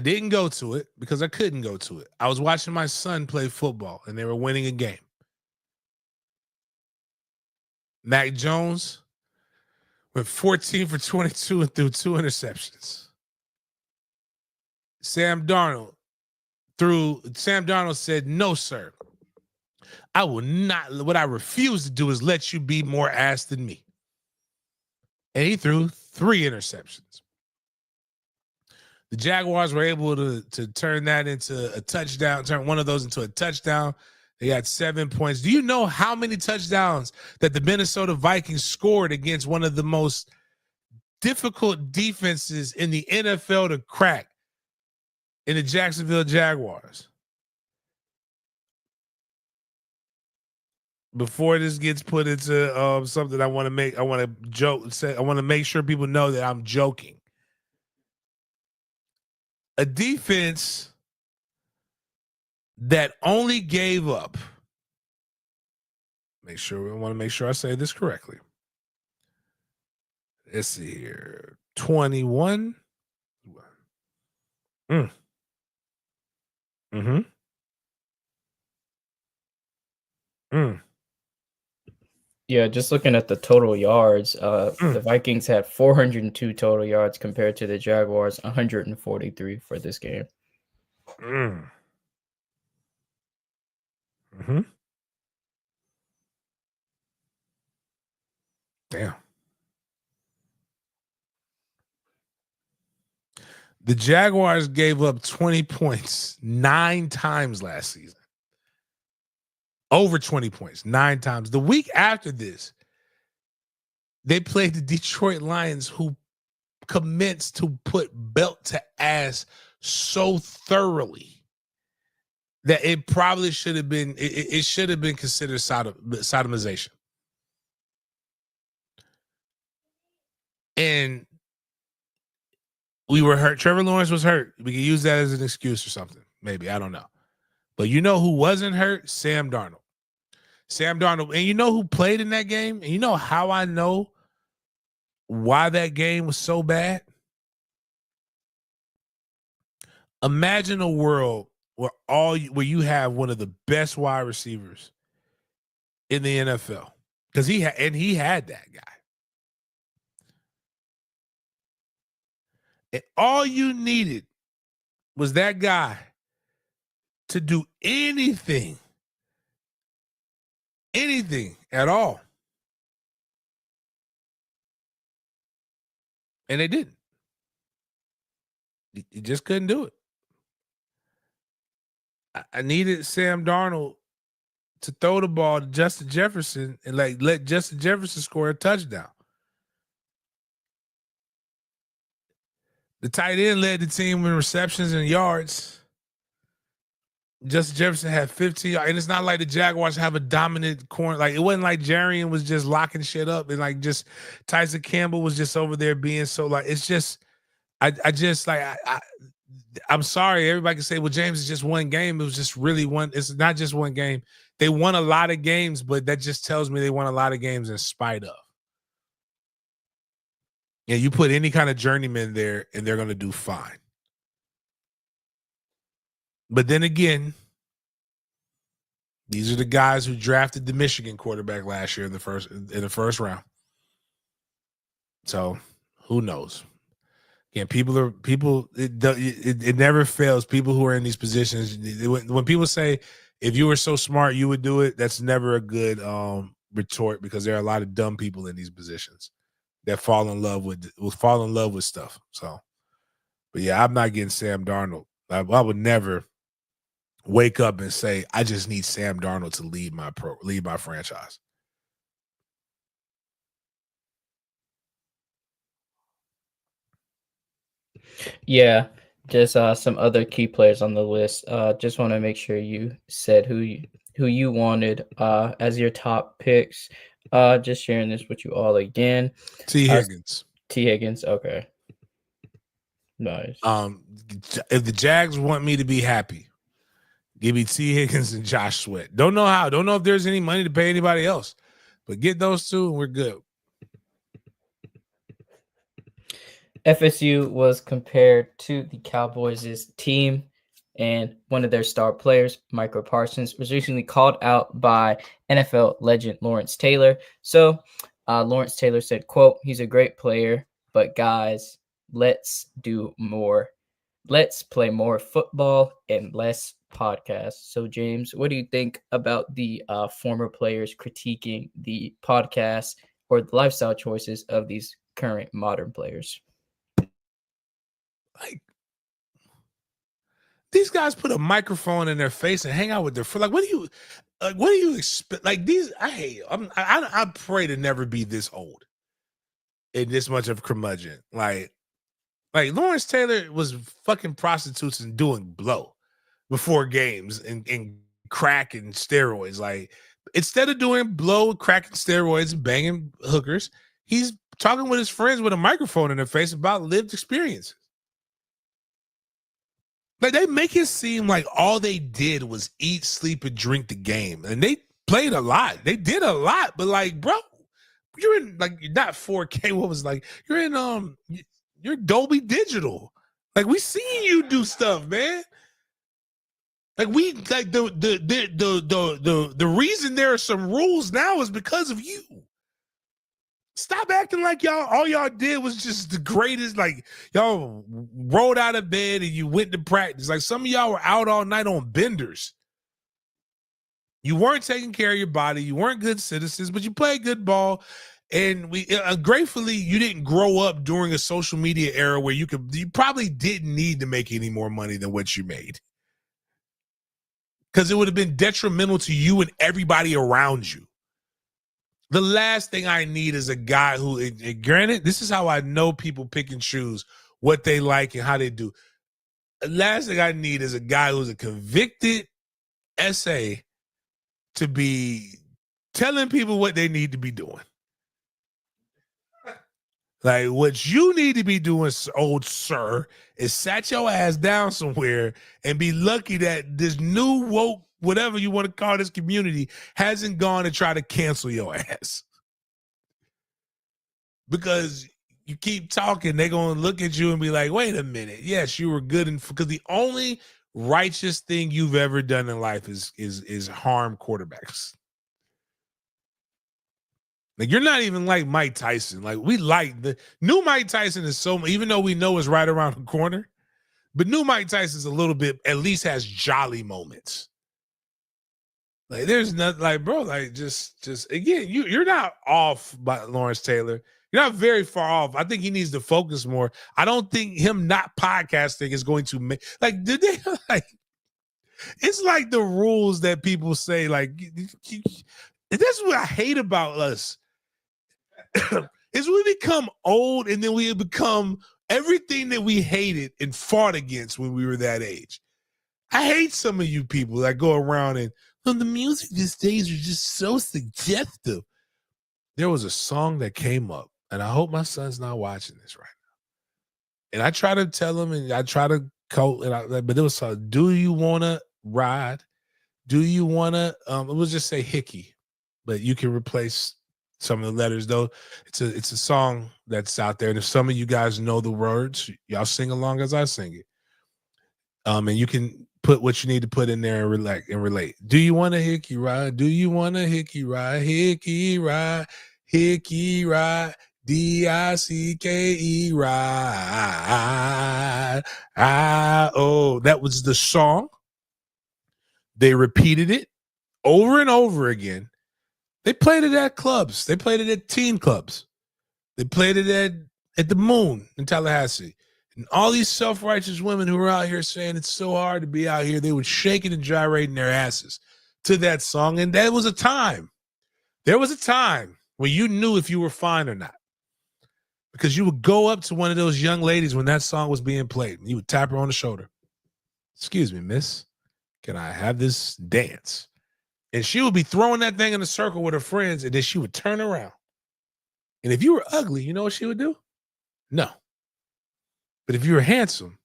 didn't go to it because I couldn't go to it. I was watching my son play football and they were winning a game. Mac Jones went 14 for 22 and threw 2 interceptions. Sam Darnold said, "No, sir. I will not. What I refuse to do is let you be more ass than me." And he threw 3 interceptions. The Jaguars were able to turn that into a touchdown, turn one of those into a touchdown. They got 7 points. Do you know how many touchdowns that the Minnesota Vikings scored against one of the most difficult defenses in the NFL to crack in the Jacksonville Jaguars? Before this gets put into something I want to make sure people know that I'm joking. A defense that only gave up. I want to make sure I say this correctly. Let's see here. 21. Yeah, just looking at the total yards, the Vikings had 402 total yards compared to the Jaguars 143 for this game. Damn. The Jaguars gave up 20 points 9 times last season. Over 20 points 9 times. The week after this, they played the Detroit Lions, who commenced to put belt to ass so thoroughly that it probably should have been, it should have been considered sodomization. And we were hurt. Trevor Lawrence was hurt. We can use that as an excuse or something. Maybe. I don't know. But you know who wasn't hurt? Sam Darnold. And you know who played in that game? And you know how I know why that game was so bad? Imagine a world where you have one of the best wide receivers in the NFL. Because he had that guy. And all you needed was that guy to do anything at all. And they didn't. You just couldn't do it. I needed Sam Darnold to throw the ball to Justin Jefferson and let Justin Jefferson score a touchdown. The tight end led the team in receptions and yards. Justin Jefferson had 15, and it's not like the Jaguars have a dominant corner. Like, it wasn't like Jarian was just locking shit up, and like just Tyson Campbell was just over there being so like. It's just, I'm sorry. Everybody can say, well, James, is just one game. It was just really one. It's not just one game. They won a lot of games, but that just tells me they won a lot of games in spite of. Yeah, you put any kind of journeyman there, and they're going to do fine. But then again, these are the guys who drafted the Michigan quarterback last year in the first round. So who knows? Again, it never fails. People who are in these positions, when people say, if you were so smart, you would do it, that's never a good retort, because there are a lot of dumb people in these positions that fall in love with stuff. So, but yeah, I'm not getting Sam Darnold. I would never wake up and say, I just need Sam Darnold to lead my franchise. Yeah, just some other key players on the list. Just want to make sure you said who you wanted as your top picks. Just sharing this with you all again. T. Higgins. T. Higgins. Okay. Nice. If the Jags want me to be happy, give me T. Higgins and Josh Sweat. Don't know how. Don't know if there's any money to pay anybody else, but get those two and we're good. FSU was compared to the Cowboys' team, and one of their star players, Micah Parsons, was recently called out by NFL legend Lawrence Taylor. So Lawrence Taylor said, quote, "He's a great player, but guys, let's do more. Let's play more football and less podcasts." So James, what do you think about the former players critiquing the podcast or the lifestyle choices of these current modern players? Like, these guys put a microphone in their face and hang out with their friends. Like, what do you expect? Like, these, I hate. I pray to never be this old and this much of a curmudgeon. Like Lawrence Taylor was fucking prostitutes and doing blow before games and crack and steroids. Like, instead of doing blow, crack and steroids and banging hookers, he's talking with his friends with a microphone in their face about lived experiences. Like, they make it seem like all they did was eat, sleep, and drink the game. And they played a lot. They did a lot, but like, bro, you're in like not 4K. What was like you're in you're Dolby Digital. Like, we seen you do stuff, man. Like, we like the reason there are some rules now is because of you. Stop acting like all y'all did was just the greatest. Like, y'all rolled out of bed and you went to practice. Like, some of y'all were out all night on benders. You weren't taking care of your body. You weren't good citizens, but you played good ball. And we gratefully, you didn't grow up during a social media era where you probably didn't need to make any more money than what you made. Because it would have been detrimental to you and everybody around you. The last thing I need is a guy who, granted, this is how I know people pick and choose what they like and how they do. The last thing I need is a guy who's a convicted SA to be telling people what they need to be doing. Like, what you need to be doing, old sir, is sat your ass down somewhere and be lucky that this new woke, whatever you want to call this community, hasn't gone to try to cancel your ass. Because you keep talking, they're going to look at you and be like, wait a minute. Yes, you were good. Because the only righteous thing you've ever done in life is harm quarterbacks. Like, you're not even like Mike Tyson. Like, we like the new Mike Tyson is so, even though we know it's right around the corner, but new Mike Tyson is a little bit, at least has jolly moments. Like, there's nothing like, bro, like just again, you're not off by Lawrence Taylor. You're not very far off. I think he needs to focus more. I don't think him not podcasting is going to make, like, did they like, it's like the rules that people say, like, that's what I hate about us. Is we become old and then we become everything that we hated and fought against when we were that age. I hate some of you people that go around and, well, the music these days are just so suggestive. There was a song that came up, and I hope my son's not watching this right now. And I try to tell him, and I try to quote, but it was "Do you wanna ride? Do you wanna?" It was just say "hickey," but you can replace some of the letters though. It's a song that's out there, and if some of you guys know the words, y'all sing along as I sing it. And you can put what you need to put in there and relate. Do you want a hickey ride? Do you want a hickey ride? Hickey ride, hickey ride, DICKE ride. Oh, that was the song. They repeated it over and over again. They played it at clubs. They played it at teen clubs. They played it at the Moon in Tallahassee. And all these self-righteous women who were out here saying it's so hard to be out here, they were shaking and gyrating their asses to that song. And that was a time. There was a time when you knew if you were fine or not. Because you would go up to one of those young ladies when that song was being played, and you would tap her on the shoulder. Excuse me, miss, can I have this dance? And she would be throwing that thing in a circle with her friends, and then she would turn around. And if you were ugly, you know what she would do? No. But if you were handsome,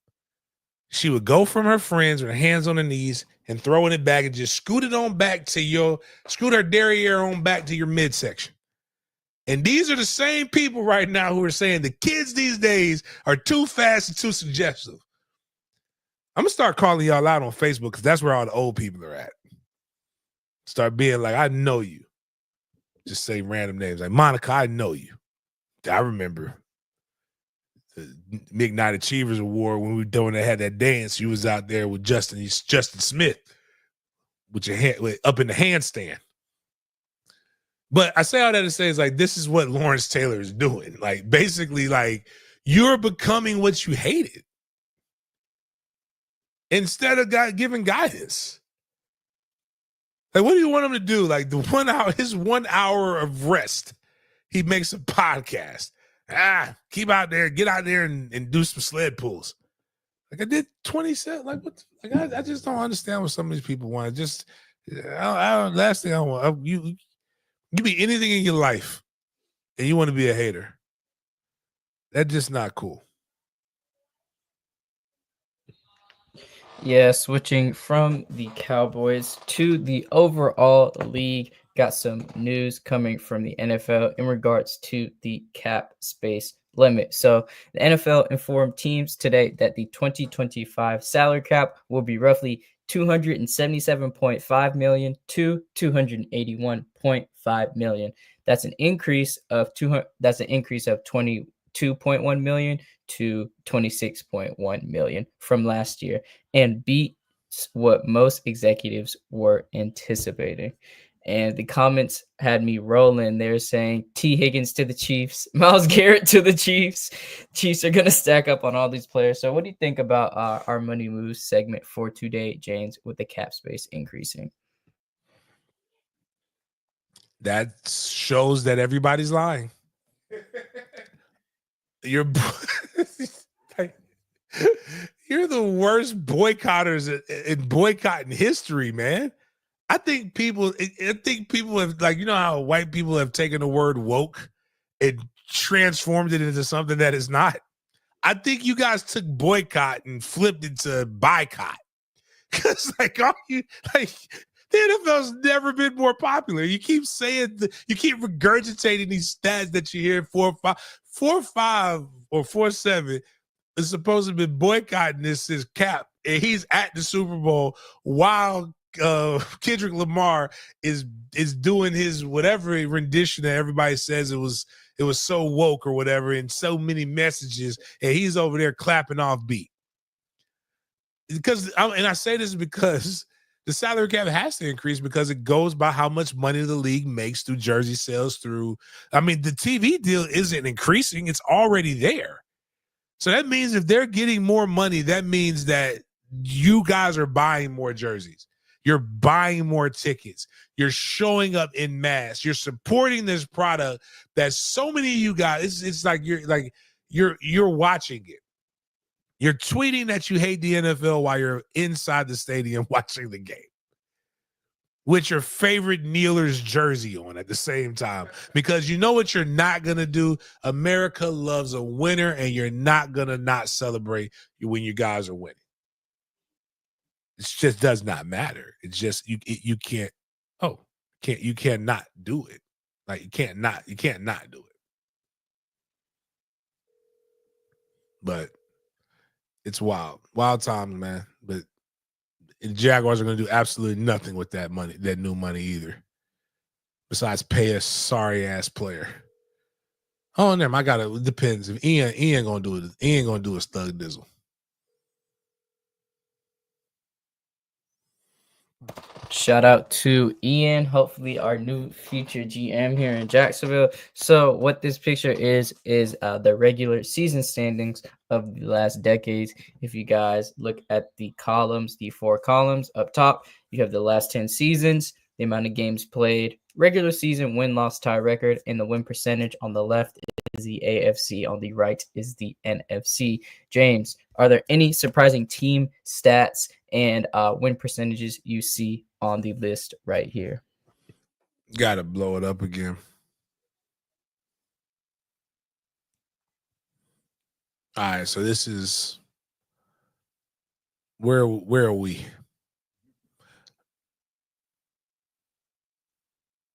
she would go from her friends with her hands on her knees and throwing it back and just scoot her derriere on back to your midsection. And these are the same people right now who are saying the kids these days are too fast and too suggestive. I'm going to start calling y'all out on Facebook because that's where all the old people are at. Start being like, I know you. Just say random names. Like, Monica, I know you. I remember the Midnight Achievers Award when we were doing that, had that dance. You was out there with Justin Smith with your hand up in the handstand. But I say all that to say is like, this is what Lawrence Taylor is doing. Like, basically, like, you're becoming what you hated instead of giving guidance. Like, what do you want him to do? Like, his 1 hour of rest, he makes a podcast. Keep out there, get out there and do some sled pulls. Like, I did 27. Like, what? Like, I just don't understand what some of these people want. Last thing I want, you be anything in your life and you want to be a hater. That's just not cool. Yeah, switching from the Cowboys to the overall league, got some news coming from the NFL in regards to the cap space limit. So the NFL informed teams today that the 2025 salary cap will be roughly $277.5 million to $281.5 million. That's an increase of 22.1 million to 26.1 million from last year, and beats what most executives were anticipating. And the comments had me rolling. They're saying T. Higgins to the Chiefs, Myles Garrett to the Chiefs. Chiefs are going to stack up on all these players. So what do you think about our Money Moves segment for today, James, with the cap space increasing? That shows that everybody's lying. You're the worst boycotters in boycotting history, man. I think people have, like, you know how white people have taken the word woke and transformed it into something that is not. I think you guys took boycott and flipped it to boycott. Because the NFL's never been more popular. You keep saying you keep regurgitating these stats that you hear 4-5 or 4-7 is supposed to be boycotting this cap, and he's at the Super Bowl while Kendrick Lamar is doing his whatever rendition that everybody says it was so woke or whatever, and so many messages, and he's over there clapping off beat. I say this because the salary cap has to increase because it goes by how much money the league makes through jersey sales. The TV deal isn't increasing; it's already there. So that means if they're getting more money, that means that you guys are buying more jerseys. You're buying more tickets. You're showing up in mass. You're supporting this product that so many of you guys, it's like you're watching it. You're tweeting that you hate the NFL while you're inside the stadium watching the game with your favorite Nealers jersey on at the same time, because you know what you're not going to do. America loves a winner, and you're not going to not celebrate when you guys are winning. It just does not matter. It's just you cannot do it. Like you can't not do it. But it's wild times, man. But the Jaguars are going to do absolutely nothing with that money, that new money either, besides pay a sorry ass player. Oh, never. It depends. If Ian gonna do it, Ian gonna do a thug dizzle. Shout out to Ian, hopefully our new future GM here in Jacksonville. So what this picture is the regular season standings of the last decades. If you guys look at the columns, the 4 columns up top, you have the last 10 seasons, the amount of games played, regular season win-loss tie record, and the win percentage on the left the AFC. On the right is the NFC. James, are there any surprising team stats and win percentages you see on the list right here? Gotta blow it up again. All right, so this is where are we?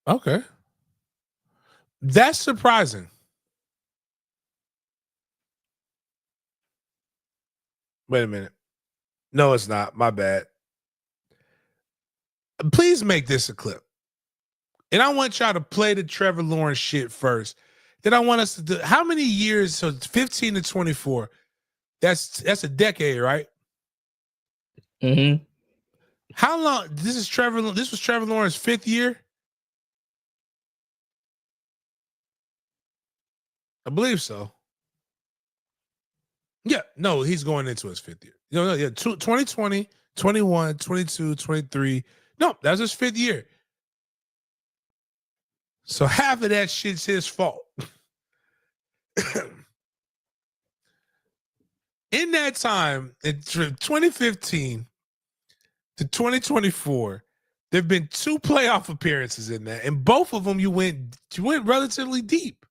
Okay. That's surprising. Wait a minute. No, it's not. My bad. Please make this a clip. And I want y'all to play the Trevor Lawrence shit first. Then I want us to do how many years? So 15 to 24. That's a decade, right? Mm-hmm. How long? This was Trevor Lawrence's 5th year? I believe so. Yeah, no, he's going into his 5th year. No, 2020, 21, 22, 23. No, that's his 5th year. So half of that shit's his fault. In that time, in 2015 to 2024, there have been 2 playoff appearances in that, and both of them you went relatively deep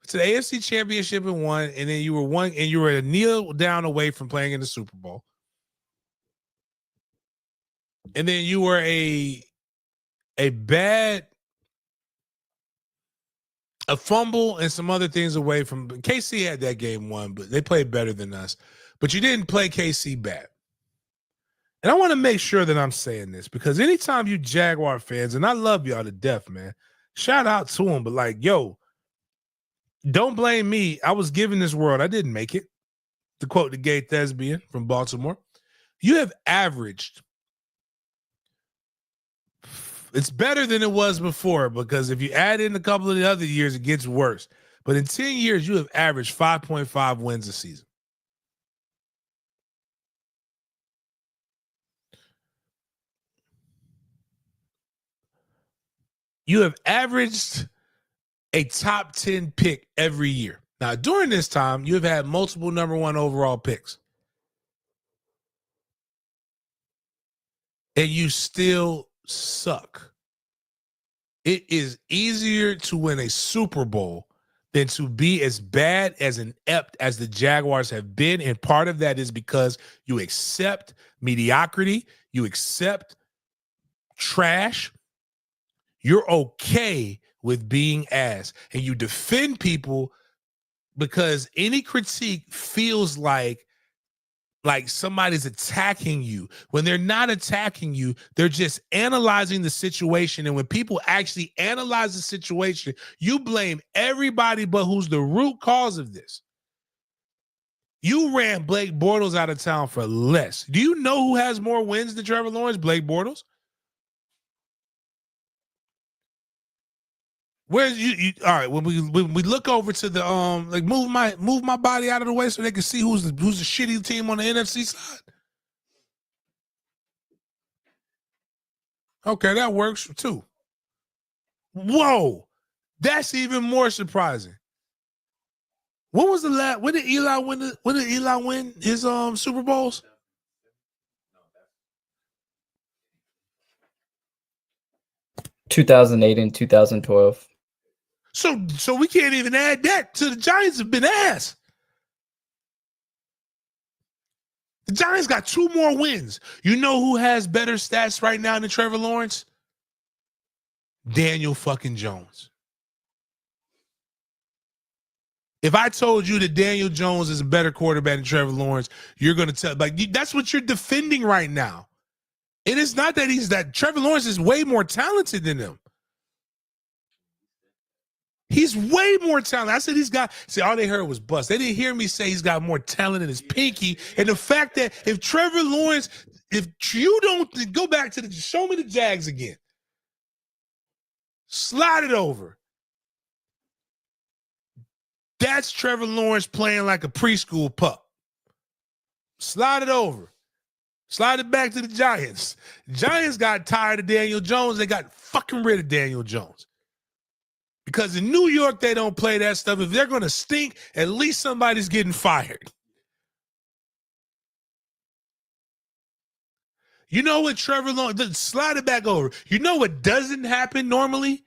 to the AFC Championship and won, and then you were a kneel down away from playing in the Super Bowl, and then you were a fumble and some other things away from KC. Had that game won, but they played better than us. But you didn't play KC bad. And I want to make sure that I'm saying this because anytime you Jaguar fans, and I love y'all to death, man, shout out to them. But like, yo, don't blame me. I was given this world. I didn't make it. To quote the gay thespian from Baltimore, you have averaged. It's better than it was before because if you add in a couple of the other years, it gets worse. But in 10 years, you have averaged 5.5 wins a season. You have averaged a top 10 pick every year. Now, during this time, you have had multiple number 1 overall picks. And you still suck. It is easier to win a Super Bowl than to be as bad as inept as the Jaguars have been. And part of that is because you accept mediocrity, you accept trash. You're okay with being ass, and you defend people because any critique feels like somebody's attacking you when they're not attacking you. They're just analyzing the situation. And when people actually analyze the situation, you blame everybody but who's the root cause of this. You ran Blake Bortles out of town for less. Do you know who has more wins than Trevor Lawrence? Blake Bortles. Where's you all right, when we look over to the like move my body out of the way so they can see who's the shitty team on the NFC side. Okay, that works too. Whoa, that's even more surprising. What was the last? When did Eli win? When did Eli win his Super Bowls? (2008 and 2012). So we can't even add that to the Giants have been ass. The Giants got 2 more wins. You know who has better stats right now than Trevor Lawrence? Daniel fucking Jones. If I told you that Daniel Jones is a better quarterback than Trevor Lawrence, you're going to tell, that's what you're defending right now. It is not that Trevor Lawrence is way more talented than him. He's way more talented. I said all they heard was bust. They didn't hear me say he's got more talent in his pinky. And the fact that if Trevor Lawrence, if you don't go back to show me the Jags again. Slide it over. That's Trevor Lawrence playing like a preschool pup. Slide it over. Slide it back to the Giants. Giants got tired of Daniel Jones. They got fucking rid of Daniel Jones. Because in New York, they don't play that stuff. If they're going to stink, at least somebody's getting fired. You know what, Trevor Lawrence, slide it back over. You know what doesn't happen normally?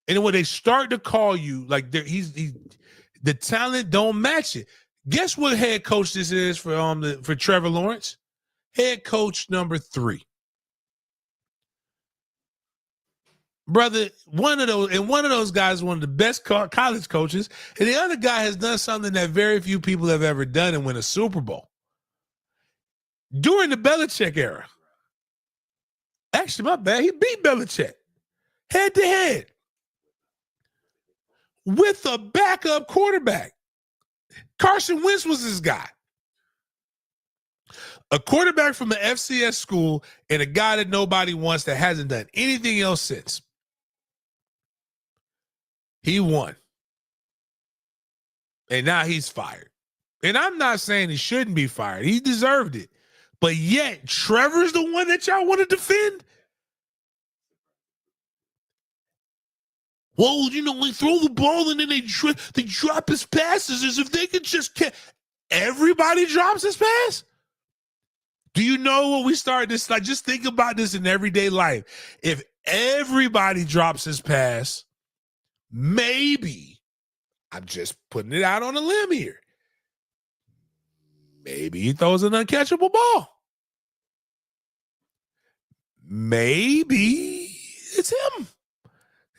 And when they start to call you, like he's the talent don't match it. Guess what head coach this is for Trevor Lawrence? Head coach number 3. Brother, one of those guys is one of the best college coaches, and the other guy has done something that very few people have ever done and win a Super Bowl. During the Belichick era. Actually, my bad, he beat Belichick head to head with a backup quarterback. Carson Wentz was his guy. A quarterback from the FCS school and a guy that nobody wants that hasn't done anything else since. He won. And now he's fired. And I'm not saying he shouldn't be fired. He deserved it. But yet, Trevor's the one that y'all want to defend? Well, you know, they throw the ball and then they drop his passes as if they could just everybody drops his pass? Do you know what we started this? Like, just think about this in everyday life. If everybody drops his pass, maybe, I'm just putting it out on a limb here, maybe he throws an uncatchable ball. Maybe it's him.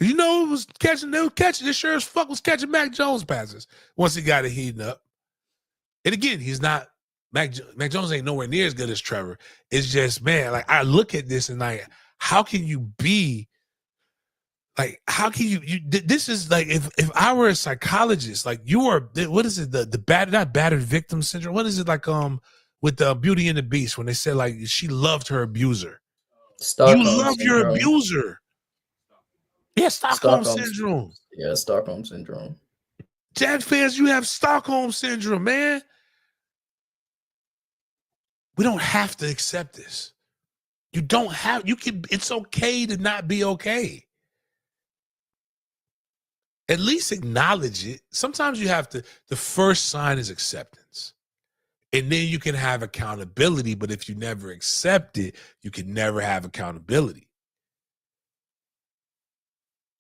You know, this sure as fuck was catching Mac Jones passes once he got it heating up. And again, he's not, Mac Jones ain't nowhere near as good as Trevor. It's just, man, like, I look at this and like, how can you be, like, how can you this is like, if I were a psychologist, like, you are, what is it, not battered victim syndrome, what is it, like, with the Beauty and the Beast, when they said, like, she loved her abuser. You love your abuser. Yeah, Stockholm syndrome. Yeah, Stockholm syndrome. Jags fans, you have Stockholm syndrome, man. We don't have to accept this. It's okay to not be okay. At least acknowledge it. Sometimes you have to, the first sign is acceptance. And then you can have accountability, but if you never accept it, you can never have accountability.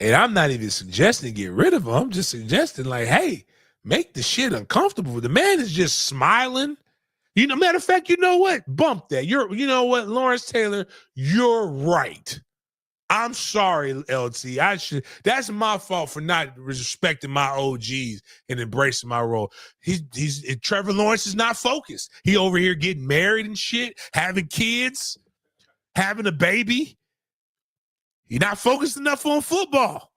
And I'm not even suggesting get rid of him. I'm just suggesting, like, hey, make the shit uncomfortable. The man is just smiling. You know, matter of fact, you know what? Bump that. You know what, Lawrence Taylor, you're right. I'm sorry, LT. That's my fault for not respecting my OGs and embracing my role. Trevor Lawrence is not focused. He over here getting married and shit, having kids, having a baby. He's not focused enough on football.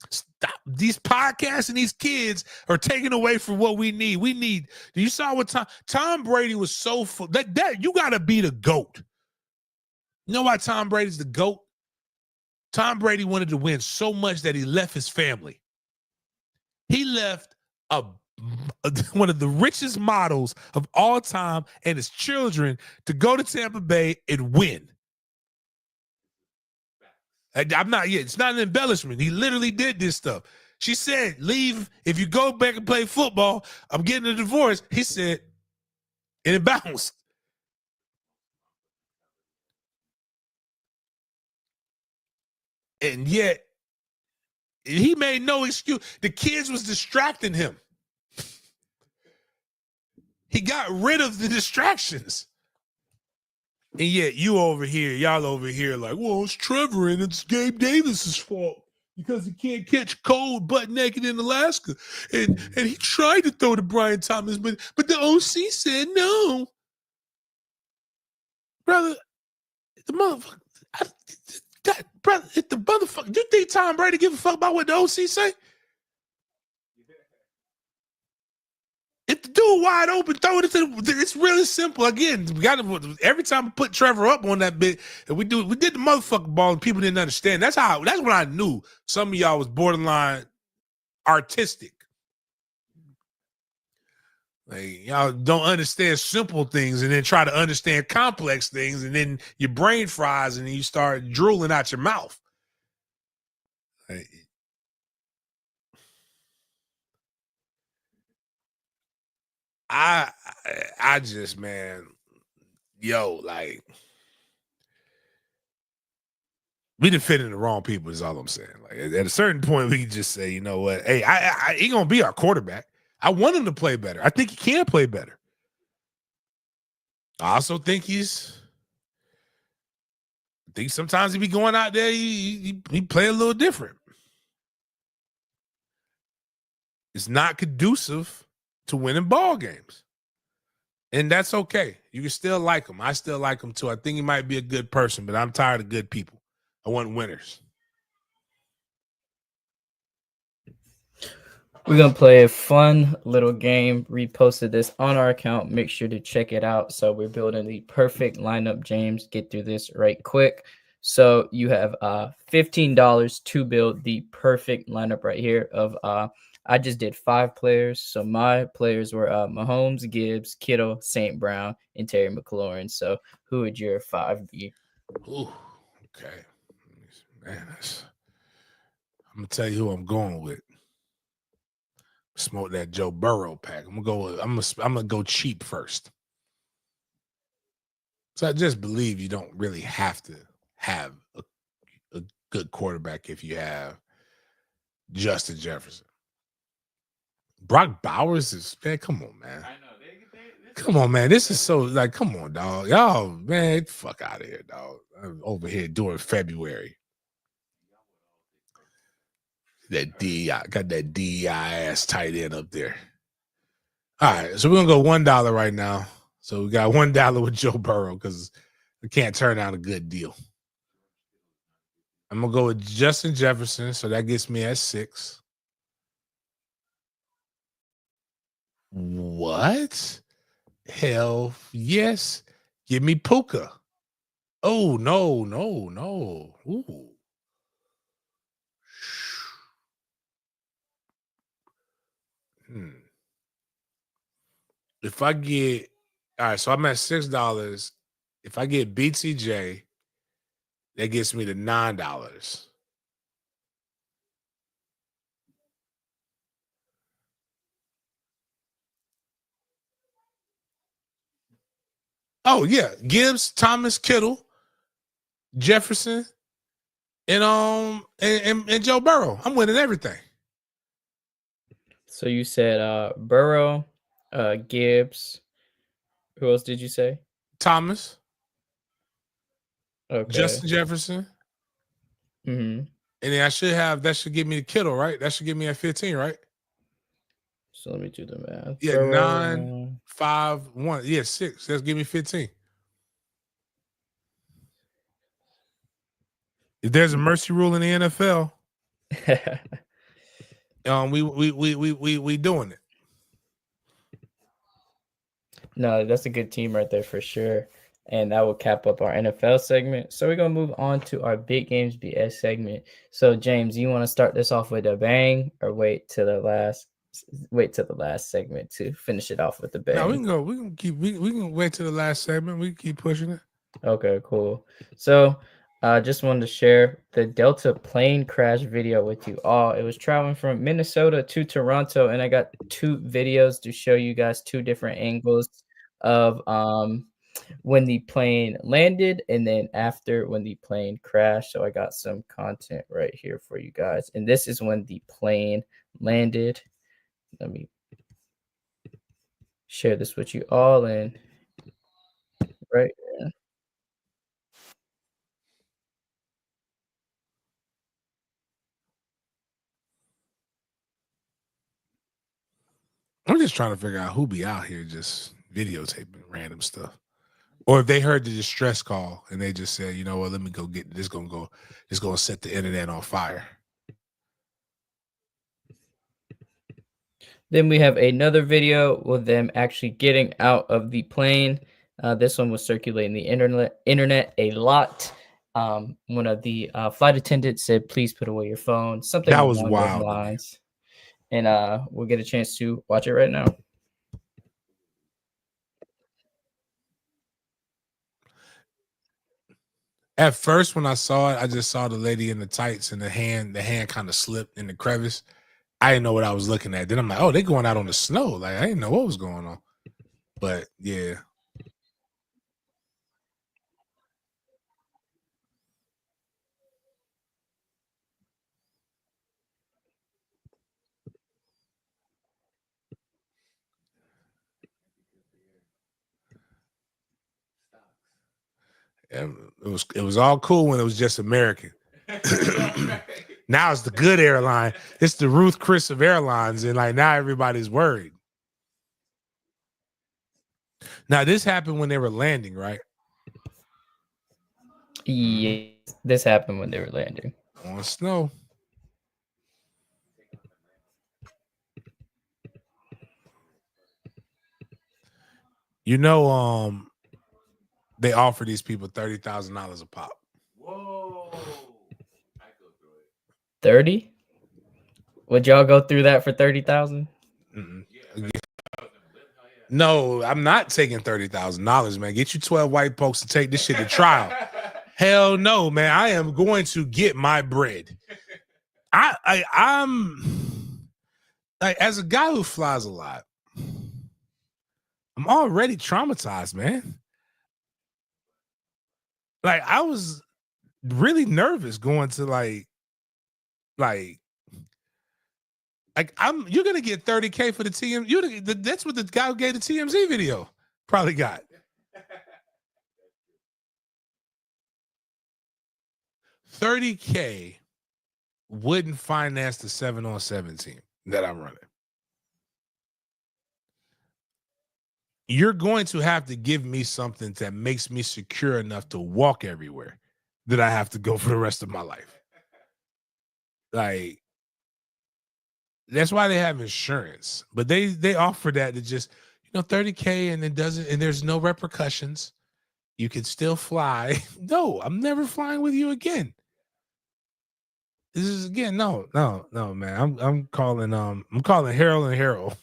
Stop. These podcasts and these kids are taking away from what we need. You saw what Tom Brady was so full. That you got to be the GOAT. You know why Tom Brady's the GOAT? Tom Brady wanted to win so much that he left his family. He left one of the richest models of all time and his children to go to Tampa Bay and win. It's not an embellishment. He literally did this stuff. She said, leave. If you go back and play football, I'm getting a divorce. He said, and it bounced. And yet, he made no excuse. The kids was distracting him. He got rid of the distractions. And yet y'all over here like, well, it's Trevor and it's Gabe Davis's fault because he can't catch cold butt naked in Alaska. And he tried to throw to Brian Thomas, but the OC said no. Brother, the motherfucker, you think Tom Brady give a fuck about what the OC say? If the dude wide open, throw it. It's really simple. Again, we got to, every time I put Trevor up on that bit, and we did the motherfucking ball, and people didn't understand. That's when I knew some of y'all was borderline artistic. Like, y'all don't understand simple things, and then try to understand complex things, and then your brain fries, and then you start drooling out your mouth. Like, I just, man, yo, like we defending the wrong people is all I'm saying. Like at a certain point, we can just say, you know what? Hey, he gonna be our quarterback. I want him to play better. I think he can play better. I also think sometimes he be going out there, he play a little different. It's not conducive to winning ball games. And that's okay. You can still like him. I still like him too. I think he might be a good person, but I'm tired of good people. I want winners. We're going to play a fun little game. Reposted this on our account. Make sure to check it out. So we're building the perfect lineup, James. Get through this right quick. So you have $15 to build the perfect lineup right here of I just did 5 players. So my players were Mahomes, Gibbs, Kittle, St. Brown, and Terry McLaurin. So who would your 5 be? Ooh, okay. Man, I'm gonna tell you who I'm going with. Smoke that Joe Burrow pack. I'm gonna go cheap first. So I just believe you don't really have to have a good quarterback if you have Justin Jefferson. Brock Bowers is, man, come on, man. I know. Come on, man. This is so, like, come on, dog. Y'all, man, fuck out of here, dog. I'm over here doing February. That DEI, got that DEI ass tight end up there. All right, so we're going to go $1 right now. So we got $1 with Joe Burrow because we can't turn down a good deal. I'm going to go with Justin Jefferson, so that gets me at 6. What? Hell yes. Give me Puka. Oh, no. Ooh. If I get, all right, so I'm at $6. If I get BTJ, that gets me to $9. Oh yeah, Gibbs, Thomas, Kittle, Jefferson, and Joe Burrow. I'm winning everything. So you said Burrow, Gibbs. Who else did you say? Thomas, Okay. Justin Jefferson. Mm-hmm. And then that should give me the Kittle, right? That should give me at 15, right? So let me do the math. Yeah, Burrow, 9, 5, 1. Yeah, 6. That's give me 15. If there's a mercy rule in the NFL, we doing it. No, that's a good team right there for sure. And that will cap up our NFL segment. So we're gonna move on to our Big Games BS segment. So James, you want to start this off with a bang or wait till the last segment to finish it off with the bang? No, we can wait till the last segment. We can keep pushing it. Okay, cool. So I just wanted to share the Delta plane crash video with you all. It was traveling from Minnesota to Toronto, and I got 2 videos to show you guys 2 different angles of when the plane landed and then after when the plane crashed. So I got some content right here for you guys. And this is when the plane landed. Let me share this with you all and right. I'm just trying to figure out who be out here just videotaping random stuff. Or if they heard the distress call and they just said, you know what, let me go get this. It's gonna set the internet on fire. Then we have another video with them actually getting out of the plane. This one was circulating the internet a lot. One of the flight attendants said, "Please put away your phone." Something That was along wild those to me. lines. And we'll get a chance to watch it right now. At first, when I saw it, I just saw the lady in the tights and the hand kind of slipped in the crevice. I didn't know what I was looking at. Then I'm like, oh, they going out on the snow. Like I didn't know what was going on. But yeah. And it was all cool when it was just American. Now it's the good airline. It's the Ruth Chris of airlines, and like now everybody's worried. Now this happened when they were landing, right? Yes, this happened when they were landing on snow. You know, they offer these people $30,000 a pop. Whoa. 30. Would y'all go through that for 30,000? No, I'm not taking $30,000, man. Get you 12 white folks to take this shit to trial. Hell no, man. I am going to get my bread. I'm like, as a guy who flies a lot, I'm already traumatized, man. Like, I was really nervous going to like you're gonna get 30K for the TM. That's what the guy who gave the TMZ video probably got. $30K wouldn't finance the 7-on-7 team that I'm running. You're going to have to give me something that makes me secure enough to walk everywhere that I have to go for the rest of my life. Like, that's why they have insurance, but they offer that to just, 30K and there's no repercussions. You can still fly. No, I'm never flying with you again. This is again, no, man. I'm calling Harold and Harold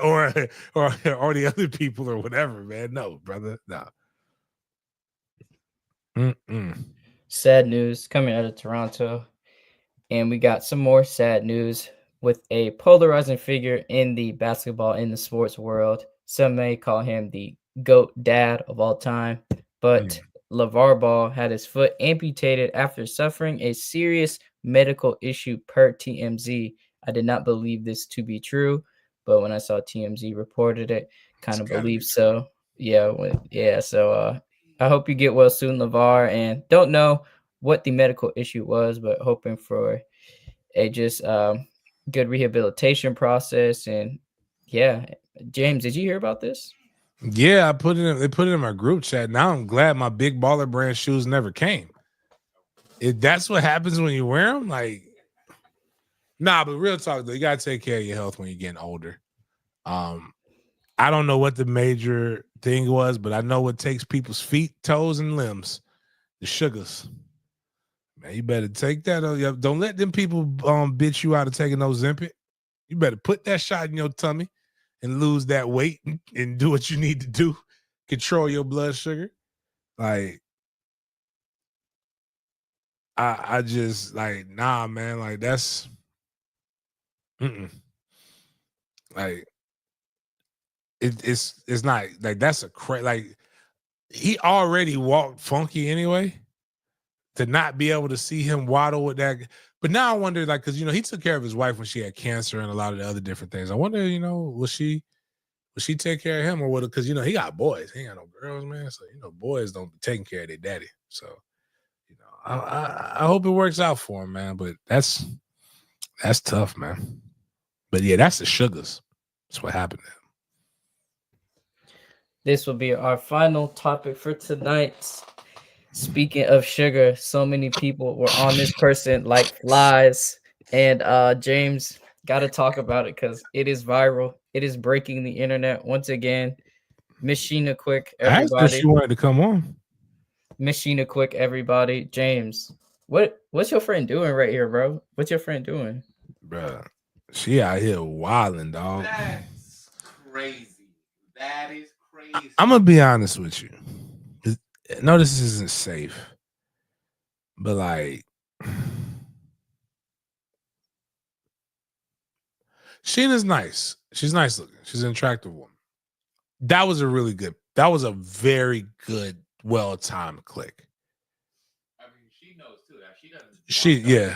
or the other people or whatever, man. No, brother. No. Sad news coming out of Toronto. And we got some more sad news with a polarizing figure in the sports world. Some may call him the GOAT dad of all time, but LeVar Ball had his foot amputated after suffering a serious medical issue per TMZ. I did not believe this to be true, but when I saw TMZ reported it, kind of believed so. Yeah. So I hope you get well soon, LeVar, and don't know what the medical issue was, but hoping for a just good rehabilitation process. And yeah, James, did you hear about this? Yeah, they put it in my group chat. Now I'm glad my big baller brand shoes never came. That's what happens when you wear them. Like, nah, but real talk though, you gotta take care of your health when you're getting older. I don't know what the major thing was, but I know what takes people's feet, toes, and limbs. The sugars. Man, you better take that. Don't let them people bitch you out of taking those Ozempic. You better put that shot in your tummy and lose that weight and do what you need to do. Control your blood sugar. Like, I just like, nah, man. Like, that's like it's not like that's a like he already walked funky anyway. To not be able to see him waddle with that, but now I wonder, like, because he took care of his wife when she had cancer and a lot of the other different things. I wonder, will she take care of him or would it? Because he got boys, he ain't got no girls, man. So boys don't be taking care of their daddy. So I hope it works out for him, man. But that's tough, man. But yeah, that's the sugars. That's what happened to him. This will be our final topic for tonight. Speaking of sugar, so many people were on this person like flies. And James, got to talk about it because it is viral. It is breaking the internet once again. Miss Sheena Quick, I asked her if everybody. she wanted to come on. Miss Sheena Quick, everybody. James, what's your friend doing right here, bro? What's your friend doing? Bruh, she out here wilding, dog. That's crazy. That is crazy. I'm gonna be honest with you. No, this isn't safe, but like, Sheena's nice. She's nice looking. She's an attractive woman. That was a really good. That was a very good, well-timed click. I mean, she knows too. That she doesn't.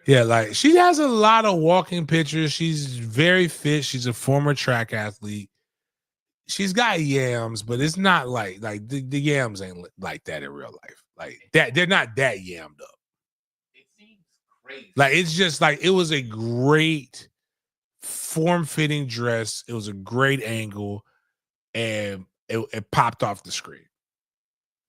Yeah, like she has a lot of walking pictures. She's very fit. She's a former track athlete. She's got yams, but it's not like the yams ain't like that in real life. Like that, they're not that yammed up. It seems crazy. Like it's just like it was a great form-fitting dress. It was a great angle, and it popped off the screen.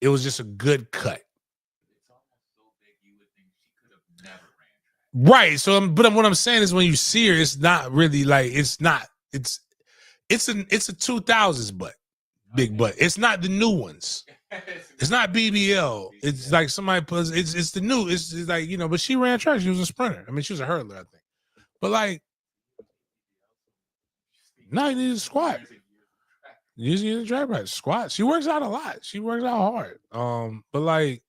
It was just a good cut. It's almost so big you would think she could have never ran track. Right. So, but what I'm saying is, when you see her, it's not really like it's not. It's a 2000s butt, big butt. It's not the new ones. It's not BBL. It's like somebody puts. It's the new. It's like But she ran track. She was a sprinter. I mean, she was a hurdler, I think. But like, no, you need to squat. Using the track right, squat. She works out a lot. She works out hard. But like,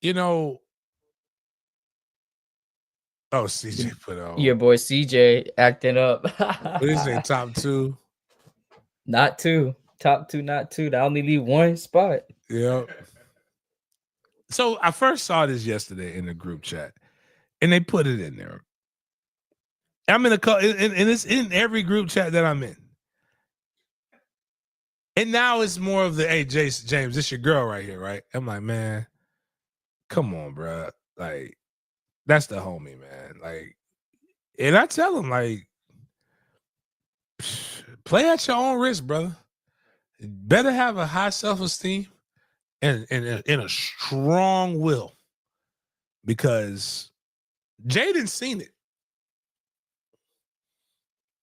oh, CJ put on. Your boy CJ acting up. What is it? Top two. Not two. Top two, not two. They only leave one spot. Yeah. So I first saw this yesterday in the group chat, and they put it in there. I'm in and it's in every group chat that I'm in. And now it's more of the, hey, James, this your girl right here, right? I'm like, man, come on, bro. Like, that's the homie, man. Like, and I tell him, like, play at your own risk, brother. Better have a high self-esteem and a strong will, because Jaden's seen it.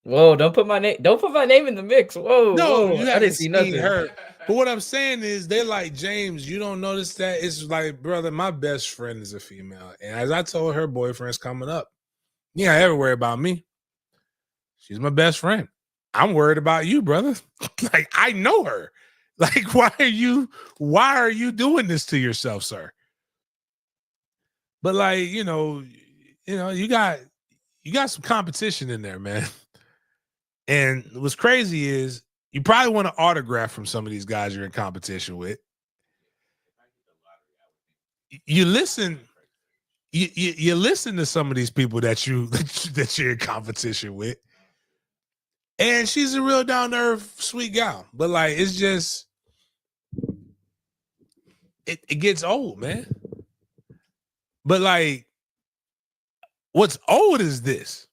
Whoa! Don't put my name. Don't put my name in the mix. Whoa! No, whoa. you I haven't didn't see seen nothing. her. But what I'm saying is, they're like, James, you don't notice that? It's like, brother, my best friend is a female, and as I told her, boyfriend's coming up. You ain't ever worry about me. She's my best friend. I'm worried about you, brother. Like, I know her. Like, why are you doing this to yourself, sir? But like, you got some competition in there, man. And what's crazy is you probably want an autograph from some of these guys you're in competition with. You listen to some of these people that you're in competition with. And she's a real down-to-earth, sweet gal. But like, it's just it gets old, man. But like, what's old is this.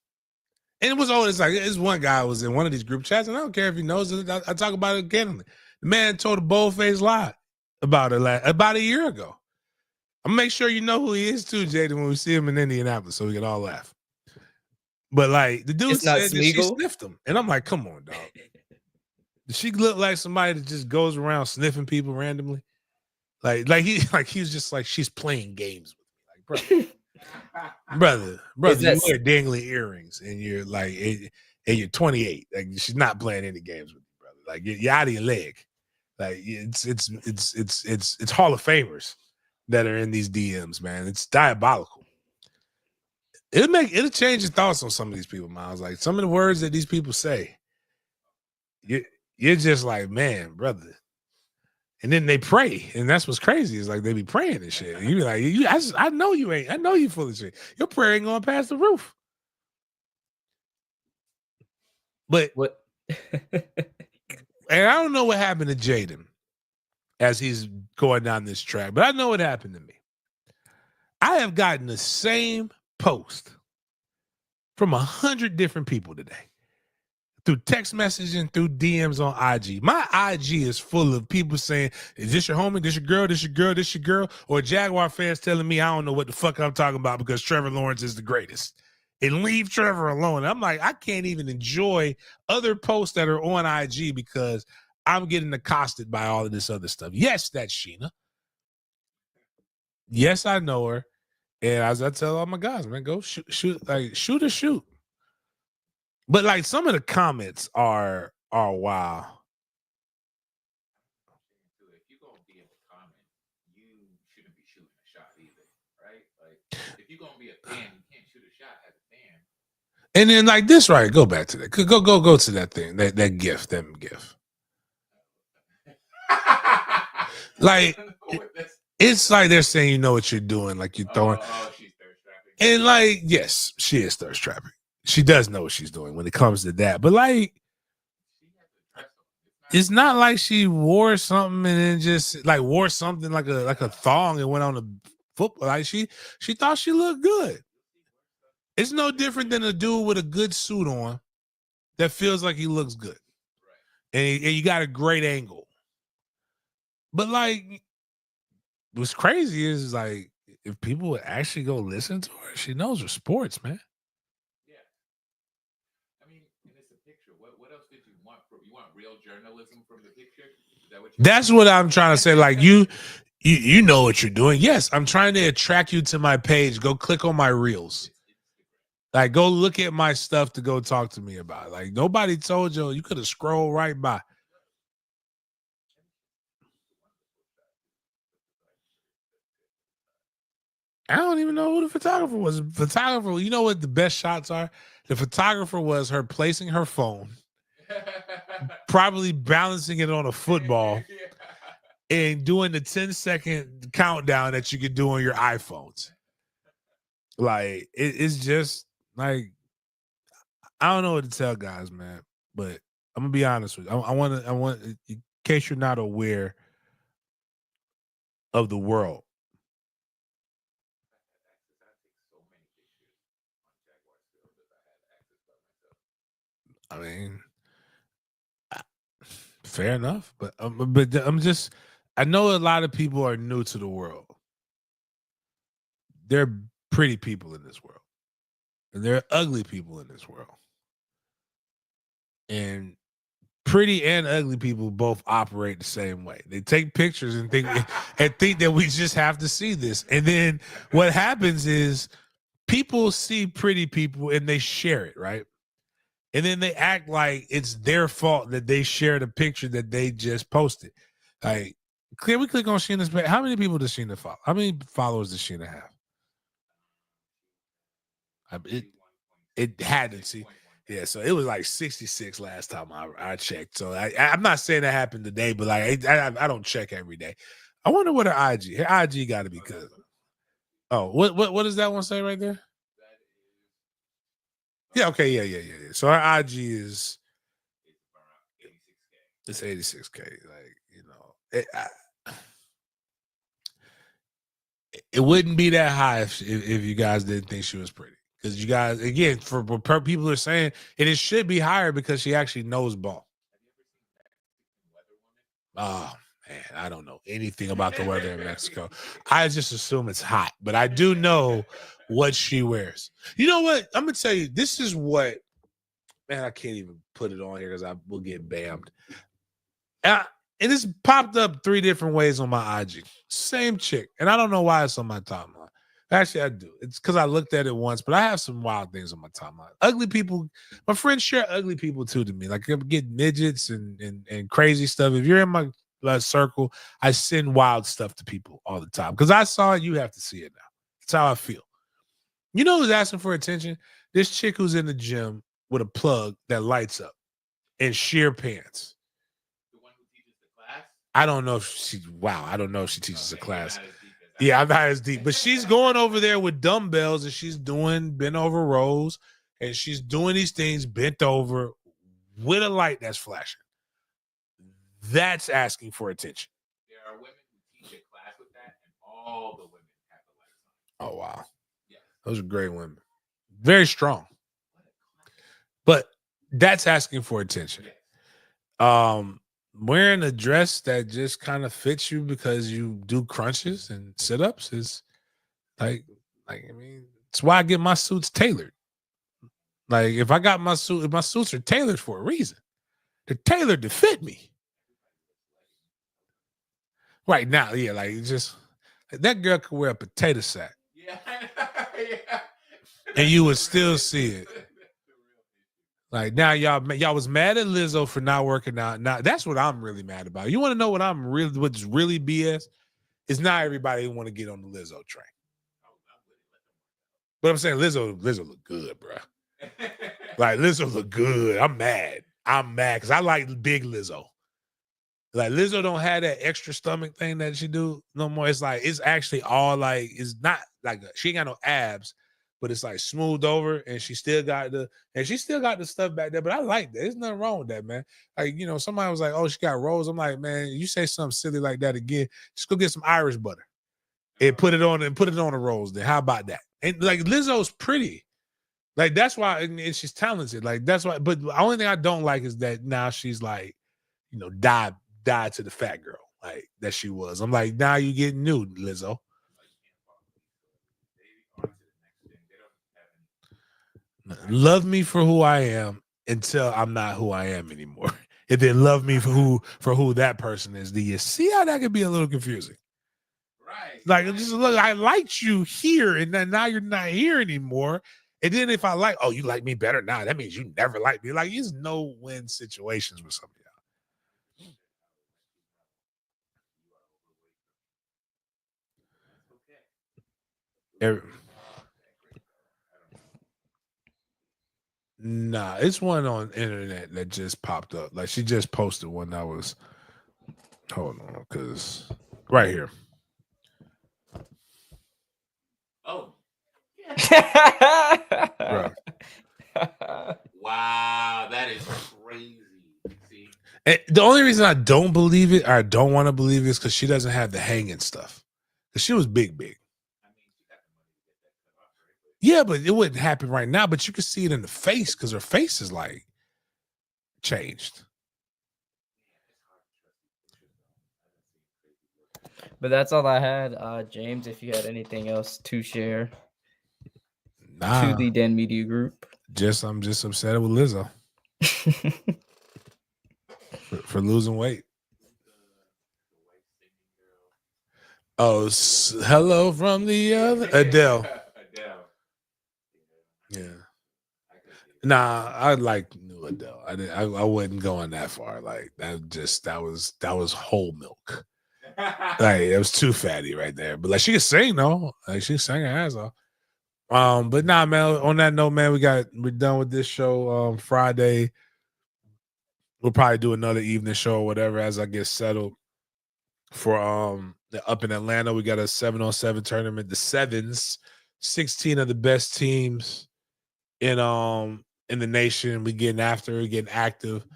And it was old. It's like, this one guy was in one of these group chats, and I don't care if he knows it. I talk about it occasionally. The man told a bold-faced lie about it about a year ago. I'm gonna make sure you know who he is too, Jaden, when we see him in Indianapolis, so we can all laugh. But like, the dude said that she sniffed him, and I'm like, come on, dog. Does she look like somebody that just goes around sniffing people randomly? Like he's just like, she's playing games with me. Like, brother, you wear dangly earrings, and you're like, and you're 28. Like, she's not playing any games with you, brother. Like, you're out of your leg. Like, it's Hall of Famers that are in these DMs, man. It's diabolical. It'll change your thoughts on some of these people, Miles. Like, some of the words that these people say, you're just like, man, brother. And then they pray, and that's what's crazy. Is like, they be praying and shit. And you be like, I know you ain't. I know you full of shit. Your prayer ain't going past the roof. But what? And I don't know what happened to Jaden as he's going down this track, but I know what happened to me. I have gotten the same post from 100 different people today, through text messaging, through DMs on IG. My IG is full of people saying, is this your homie? This your girl? This your girl? This your girl? Or Jaguar fans telling me I don't know what the fuck I'm talking about because Trevor Lawrence is the greatest. And leave Trevor alone. I'm like, I can't even enjoy other posts that are on IG because I'm getting accosted by all of this other stuff. Yes, that's Sheena. Yes, I know her. And as I tell all my guys, man, go shoot. But like, some of the comments are wow. If you're gonna be in the comment, you shouldn't be shooting a shot either, right? Like, if you're gonna be a fan, you can't shoot a shot as a fan. And then like this, right? Go back to that. Go to that thing. That gift. Like it's like they're saying you know what you're doing, like you're throwing. She's thirst trapping. And like, yes, she is thirst trapping. She does know what she's doing when it comes to that. But like, it's not like she wore something and then just like wore something like a thong and went on a football. Like she thought she looked good. It's no different than a dude with a good suit on that feels like he looks good. And you got a great angle. But like, what's crazy is like if people would actually go listen to her, she knows her sports, man. Yeah. I mean, and it's a picture. What else did you want? You want real journalism from the picture? Is that what you That's what I'm trying to say. Like you know what you're doing. Yes, I'm trying to attract you to my page. Go click on my reels. Like go look at my stuff to go talk to me about. Like nobody told you. You could have scrolled right by. I don't even know who the photographer was. Photographer, you know what the best shots are? The photographer was her placing her phone, probably balancing it on a football, and doing the 10-second countdown that you could do on your iPhones. Like it's just like I don't know what to tell guys, man. But I'm gonna be honest with you. I want in case you're not aware of the world. I mean, fair enough, but I'm just. I know a lot of people are new to the world. There are pretty people in this world, and there are ugly people in this world, and pretty and ugly people both operate the same way. They take pictures and think that we just have to see this, and then what happens is people see pretty people and they share it, right? And then they act like it's their fault that they shared a picture that they just posted. Like, can we click on Sheena's page? How many people does Sheena follow? How many followers does Sheena have? It had to see. Yeah, so it was like 66 last time I checked. So I'm not saying that happened today, but like I don't check every day. I wonder what her IG. Her IG got to be good. Oh, what does that one say right there? Yeah, okay, yeah. So her IG is it's 86K. Like, you know, it wouldn't be that high if you guys didn't think she was pretty. Because you guys, again, for people are saying, and it should be higher because she actually knows ball. Oh, man, I don't know anything about the weather in Mexico. I just assume it's hot, but I do know what she wears. You know what? I'm going to tell you, this is what, man, I can't even put it on here because I will get bammed. And it's popped up 3 different ways on my IG. Same chick. And I don't know why it's on my timeline. Actually, I do. It's because I looked at it once, but I have some wild things on my timeline. Ugly people, my friends share ugly people too to me. Like I get midgets and crazy stuff. If you're in my circle, I send wild stuff to people all the time. Because I saw it, you have to see it now. That's how I feel. You know who's asking for attention? This chick who's in the gym with a plug that lights up and sheer pants. I don't know if she. Wow, I don't know if she teaches a class. Yeah, I'm not as deep, but she's going over there with dumbbells and she's doing bent over rows and she's doing these things bent over with a light that's flashing. That's asking for attention. There are women who teach a class with that, and all the women have the lights on. Oh wow, yes, those are great women, very strong. But that's asking for attention. Yes. Wearing a dress that just kind of fits you because you do crunches and sit-ups is like I mean, it's why I get my suits tailored. Like if I got my suit, if my suits are tailored for a reason. They're tailored to fit me. Right now, yeah, like just that girl could wear a potato sack. Yeah. Yeah. And you would still see it. Like now, y'all was mad at Lizzo for not working out. Now that's what I'm really mad about. You want to know what's really BS? Is not everybody want to get on the Lizzo train. But I'm saying Lizzo look good, bro. Like Lizzo look good. I'm mad because I like big Lizzo. Like Lizzo don't have that extra stomach thing that she do no more. It's like it's actually all like it's not like she ain't got no abs, but it's like smoothed over, and she still got the stuff back there. But I like that. There's nothing wrong with that, man. Like somebody was like, "Oh, she got rolls." I'm like, man, you say something silly like that again, just go get some Irish butter and put it on the rolls. Then how about that? And like Lizzo's pretty. Like that's why, and she's talented. Like that's why. But the only thing I don't like is that now she's like, died to the fat girl like that she was. I'm like, now you getting new, Lizzo. Love me for who I am until I'm not who I am anymore, and then love me for who that person is. Do you see how that could be a little confusing? Right. Like, just look, I liked you here, and then now you're not here anymore. And then if I like, oh, you like me better now, that means you never liked me. Like, there's no win situations with some of y'all. Nah, it's one on the internet that just popped up. Like she just posted one that was. Hold on, because right here. Oh. Bro. Wow, that is crazy. See? And the only reason I don't believe it, or I don't want to believe it, is because she doesn't have the hanging stuff. Because she was big. Yeah, but it wouldn't happen right now. But you can see it in the face because her face is like changed. But that's all I had. James, if you had anything else to share to the Den Media Group. I'm just upset with Lizzo for losing weight. Oh, hello from the other Adele. Yeah. Nah, I like new Adele. I wasn't going that far. Like that was whole milk. Like it was too fatty right there. But like she could sing though. Like she sang her ass off. But nah, man. On that note, man, we're done with this show. Friday. We'll probably do another evening show or whatever as I get settled. For up in Atlanta, we got a 7-on-7 tournament. The sevens, 16 of the best teams in the nation. We getting active.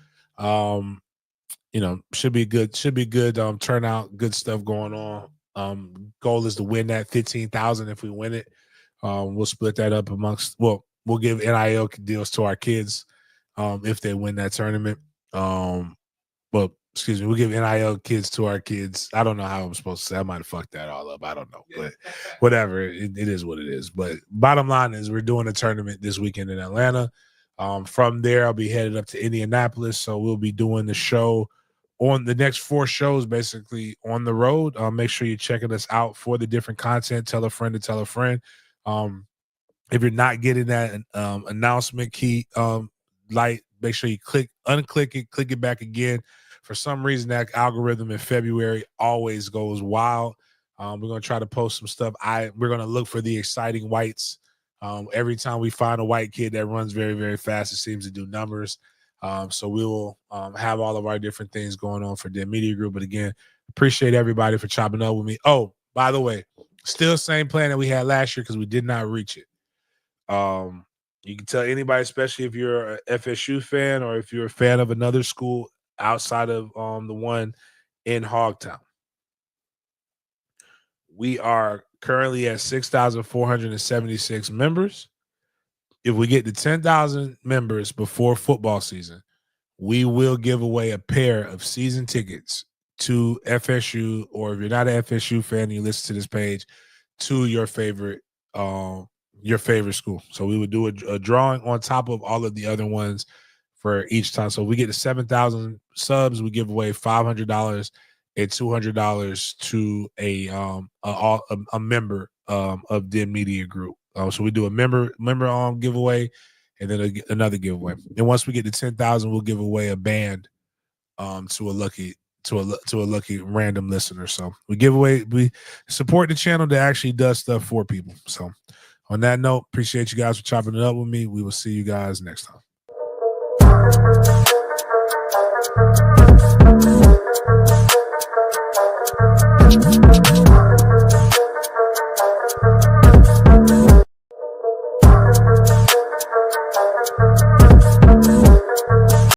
Should be good turnout, good stuff going on. Goal is to win that 15,000. If we win it, we'll split that up we'll give NIL deals to our kids if they win that tournament. We'll give NIL kids to our kids. I don't know how I'm supposed to say. I might have fucked that all up. I don't know, but whatever. It is what it is. But bottom line is we're doing a tournament this weekend in Atlanta. From there, I'll be headed up to Indianapolis. So we'll be doing the show on the next 4 shows, basically on the road. Make sure you're checking us out for the different content. Tell a friend to tell a friend. If you're not getting that announcement key light, make sure you unclick it, click it back again. For some reason, that algorithm in February always goes wild. We're going to try to post some stuff. We're going to look for the exciting whites. Every time we find a white kid that runs very, very fast, it seems to do numbers. So we will have all of our different things going on for the media group. But again, appreciate everybody for chopping up with me. Oh, by the way, still same plan that we had last year because we did not reach it. You can tell anybody, especially if you're a FSU fan or if you're a fan of another school outside of the one in Hogtown. We are currently at 6,476 members. If we get to 10,000 members before football season, we will give away a pair of season tickets to FSU, or if you're not an FSU fan and you listen to this page, to your favorite school. So we would do a drawing on top of all of the other ones for each time. So if we get to 7,000 subs, we give away $500 and $200 to a member of the media group. So we do a member giveaway and then another giveaway. And once we get to 10,000, we'll give away a band to a lucky random listener. So we support the channel that actually does stuff for people. So On that note, appreciate you guys for chopping it up with me. We will see you guys next time.